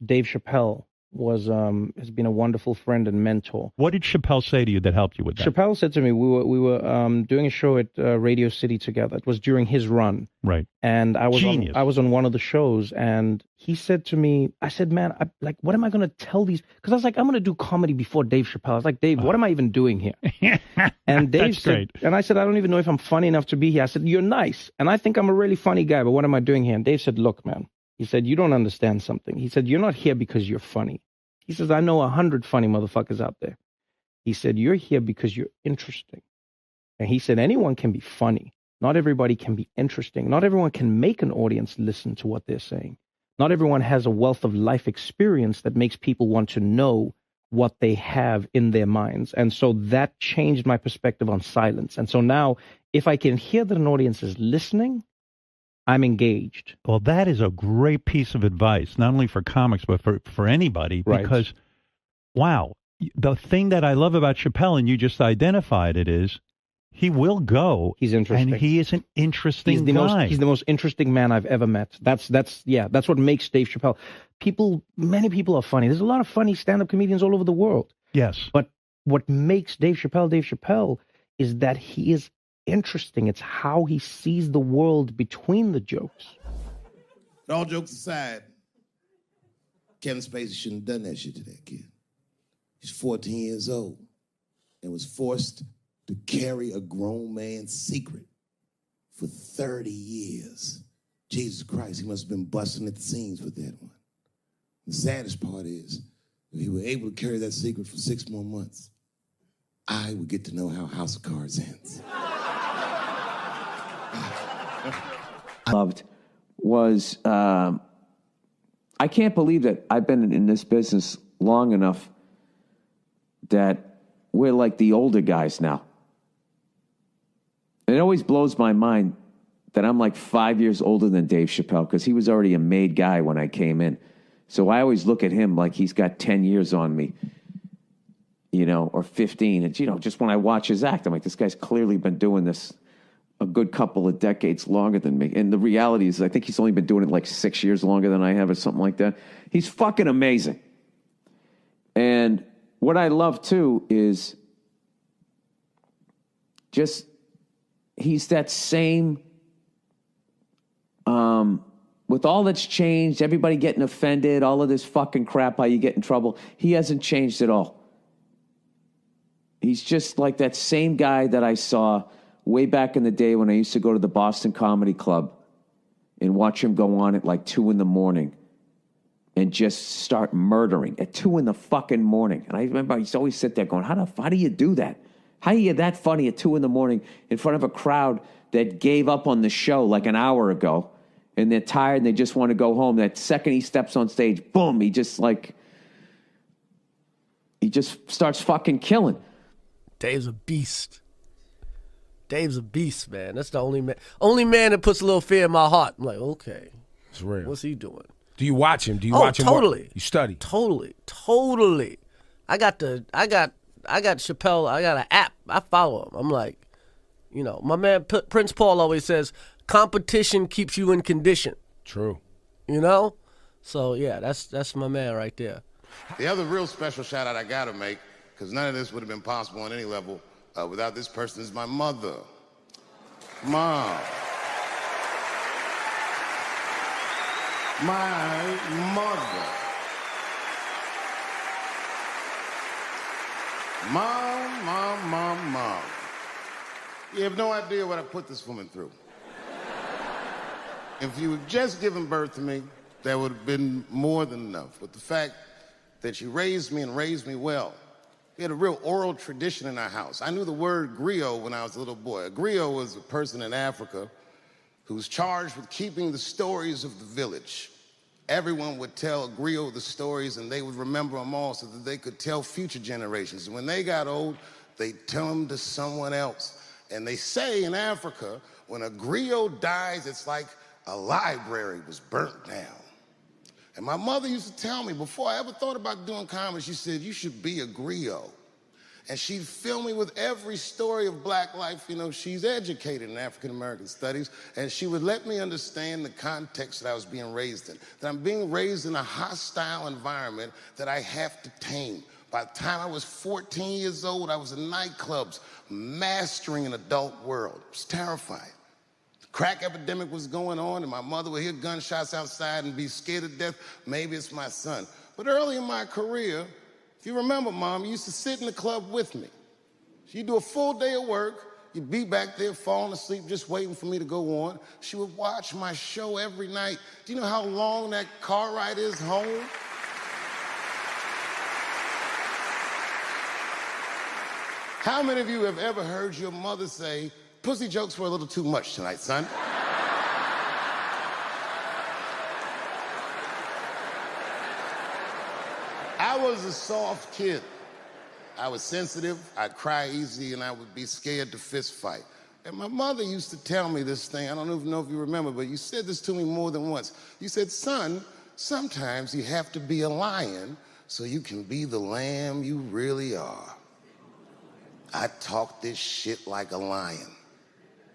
Dave Chappelle has been a wonderful friend and mentor. What did Chappelle say to you that helped you with that? Chappelle said to me, we were doing a show at Radio City together. It was during his run. Right. And I was on one of the shows, and he said to me, I said, man, what am I going to tell these? Because I was like, I'm going to do comedy before Dave Chappelle. I was like, Dave, what am I even doing here? And Dave That's said, great. and I said, I don't even know if I'm funny enough to be here. I said, you're nice. And I think I'm a really funny guy, but what am I doing here? And Dave said, look, man. He said, you don't understand something. He said, you're not here because you're funny. He says, I know 100 funny motherfuckers out there. He said, you're here because you're interesting. And he said, anyone can be funny. Not everybody can be interesting. Not everyone can make an audience listen to what they're saying. Not everyone has a wealth of life experience that makes people want to know what they have in their minds. And so that changed my perspective on silence. And so now, if I can hear that an audience is listening, I'm engaged. Well, that is a great piece of advice, not only for comics, but for anybody. Right. Because, wow, the thing that I love about Chappelle, and you just identified it, is he will go. He's interesting. And he is an interesting guy. He's the most interesting man I've ever met. That's what makes Dave Chappelle. Many people are funny. There's a lot of funny stand-up comedians all over the world. Yes. But what makes Dave Chappelle is that he is interesting. It's how he sees the world between the jokes. But all jokes aside, Kevin Spacey shouldn't have done that shit to that kid. He's 14 years old and was forced to carry a grown man's secret for 30 years. Jesus Christ, he must have been busting at the seams with that one. The saddest part is, if he were able to carry that secret for 6 more months, I would get to know how House of Cards ends. Loved was, I can't believe that I've been in this business long enough that we're like the older guys now. It always blows my mind that I'm like 5 years older than Dave Chappelle, because he was already a made guy when I came in. So I always look at him like he's got 10 years on me, or 15. And, just when I watch his act, I'm like, this guy's clearly been doing this a good couple of decades longer than me. And the reality is, I think he's only been doing it like 6 years longer than I have or something like that. He's fucking amazing. And what I love, too, is just he's that same, with all that's changed, everybody getting offended, all of this fucking crap, how you get in trouble, he hasn't changed at all. He's just like that same guy that I saw way back in the day when I used to go to the Boston Comedy Club and watch him go on at like 2 a.m. and just start murdering at 2 in the fucking morning. And I remember I used to always sit there going, how do you do that? How do you get that funny at 2 in the morning in front of a crowd that gave up on the show like an hour ago, and they're tired and they just want to go home? That second he steps on stage, boom, he just starts fucking killing. Dave's a beast. Dave's a beast, man. That's the only man that puts a little fear in my heart. I'm like, okay, it's real. What's he doing? Do you watch him? Do you watch him? Totally. You study? Totally. I got Chappelle. I got an app. I follow him. I'm like, you know, my man Prince Paul always says, competition keeps you in condition. True. You know? So yeah, that's my man right there. The other real special shout out I gotta make, because none of this would have been possible on any level without this person, is my mother. Mom. My mother. Mom. You have no idea what I put this woman through. If you had just given birth to me, that would have been more than enough. But the fact that she raised me and raised me well, we had a real oral tradition in our house. I knew the word griot when I was a little boy. A griot was a person in Africa who's charged with keeping the stories of the village. Everyone would tell a griot the stories, and they would remember them all so that they could tell future generations. And when they got old, they'd tell them to someone else. And they say in Africa, when a griot dies, it's like a library was burnt down. And my mother used to tell me, before I ever thought about doing comedy, she said, you should be a griot. And she'd fill me with every story of black life. You know, she's educated in African-American studies, and she would let me understand the context that I was being raised in, that I'm being raised in a hostile environment that I have to tame. By the time I was 14 years old, I was in nightclubs, mastering an adult world. It was terrifying. The crack epidemic was going on, and my mother would hear gunshots outside and be scared to death. Maybe it's my son. But early in my career, if you remember, Mom, you used to sit in the club with me. She'd do a full day of work. You'd be back there falling asleep, just waiting for me to go on. She would watch my show every night. Do you know how long that car ride is home? How many of you have ever heard your mother say, pussy jokes were a little too much tonight, son? I was a soft kid. I was sensitive, I'd cry easy, and I would be scared to fist fight. And my mother used to tell me this thing, I don't even know if you remember, but you said this to me more than once. You said, son, sometimes you have to be a lion so you can be the lamb you really are. I talk this shit like a lion.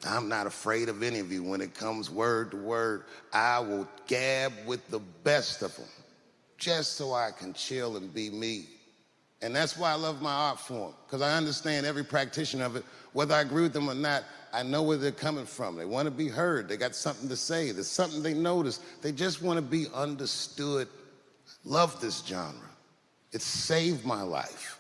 I'm not afraid of any of you. When it comes word to word, I will gab with the best of them, just so I can chill and be me. And that's why I love my art form, because I understand every practitioner of it. Whether I agree with them or not, I know where they're coming from. They want to be heard. They got something to say. There's something they notice. They just want to be understood. Love this genre. It saved my life.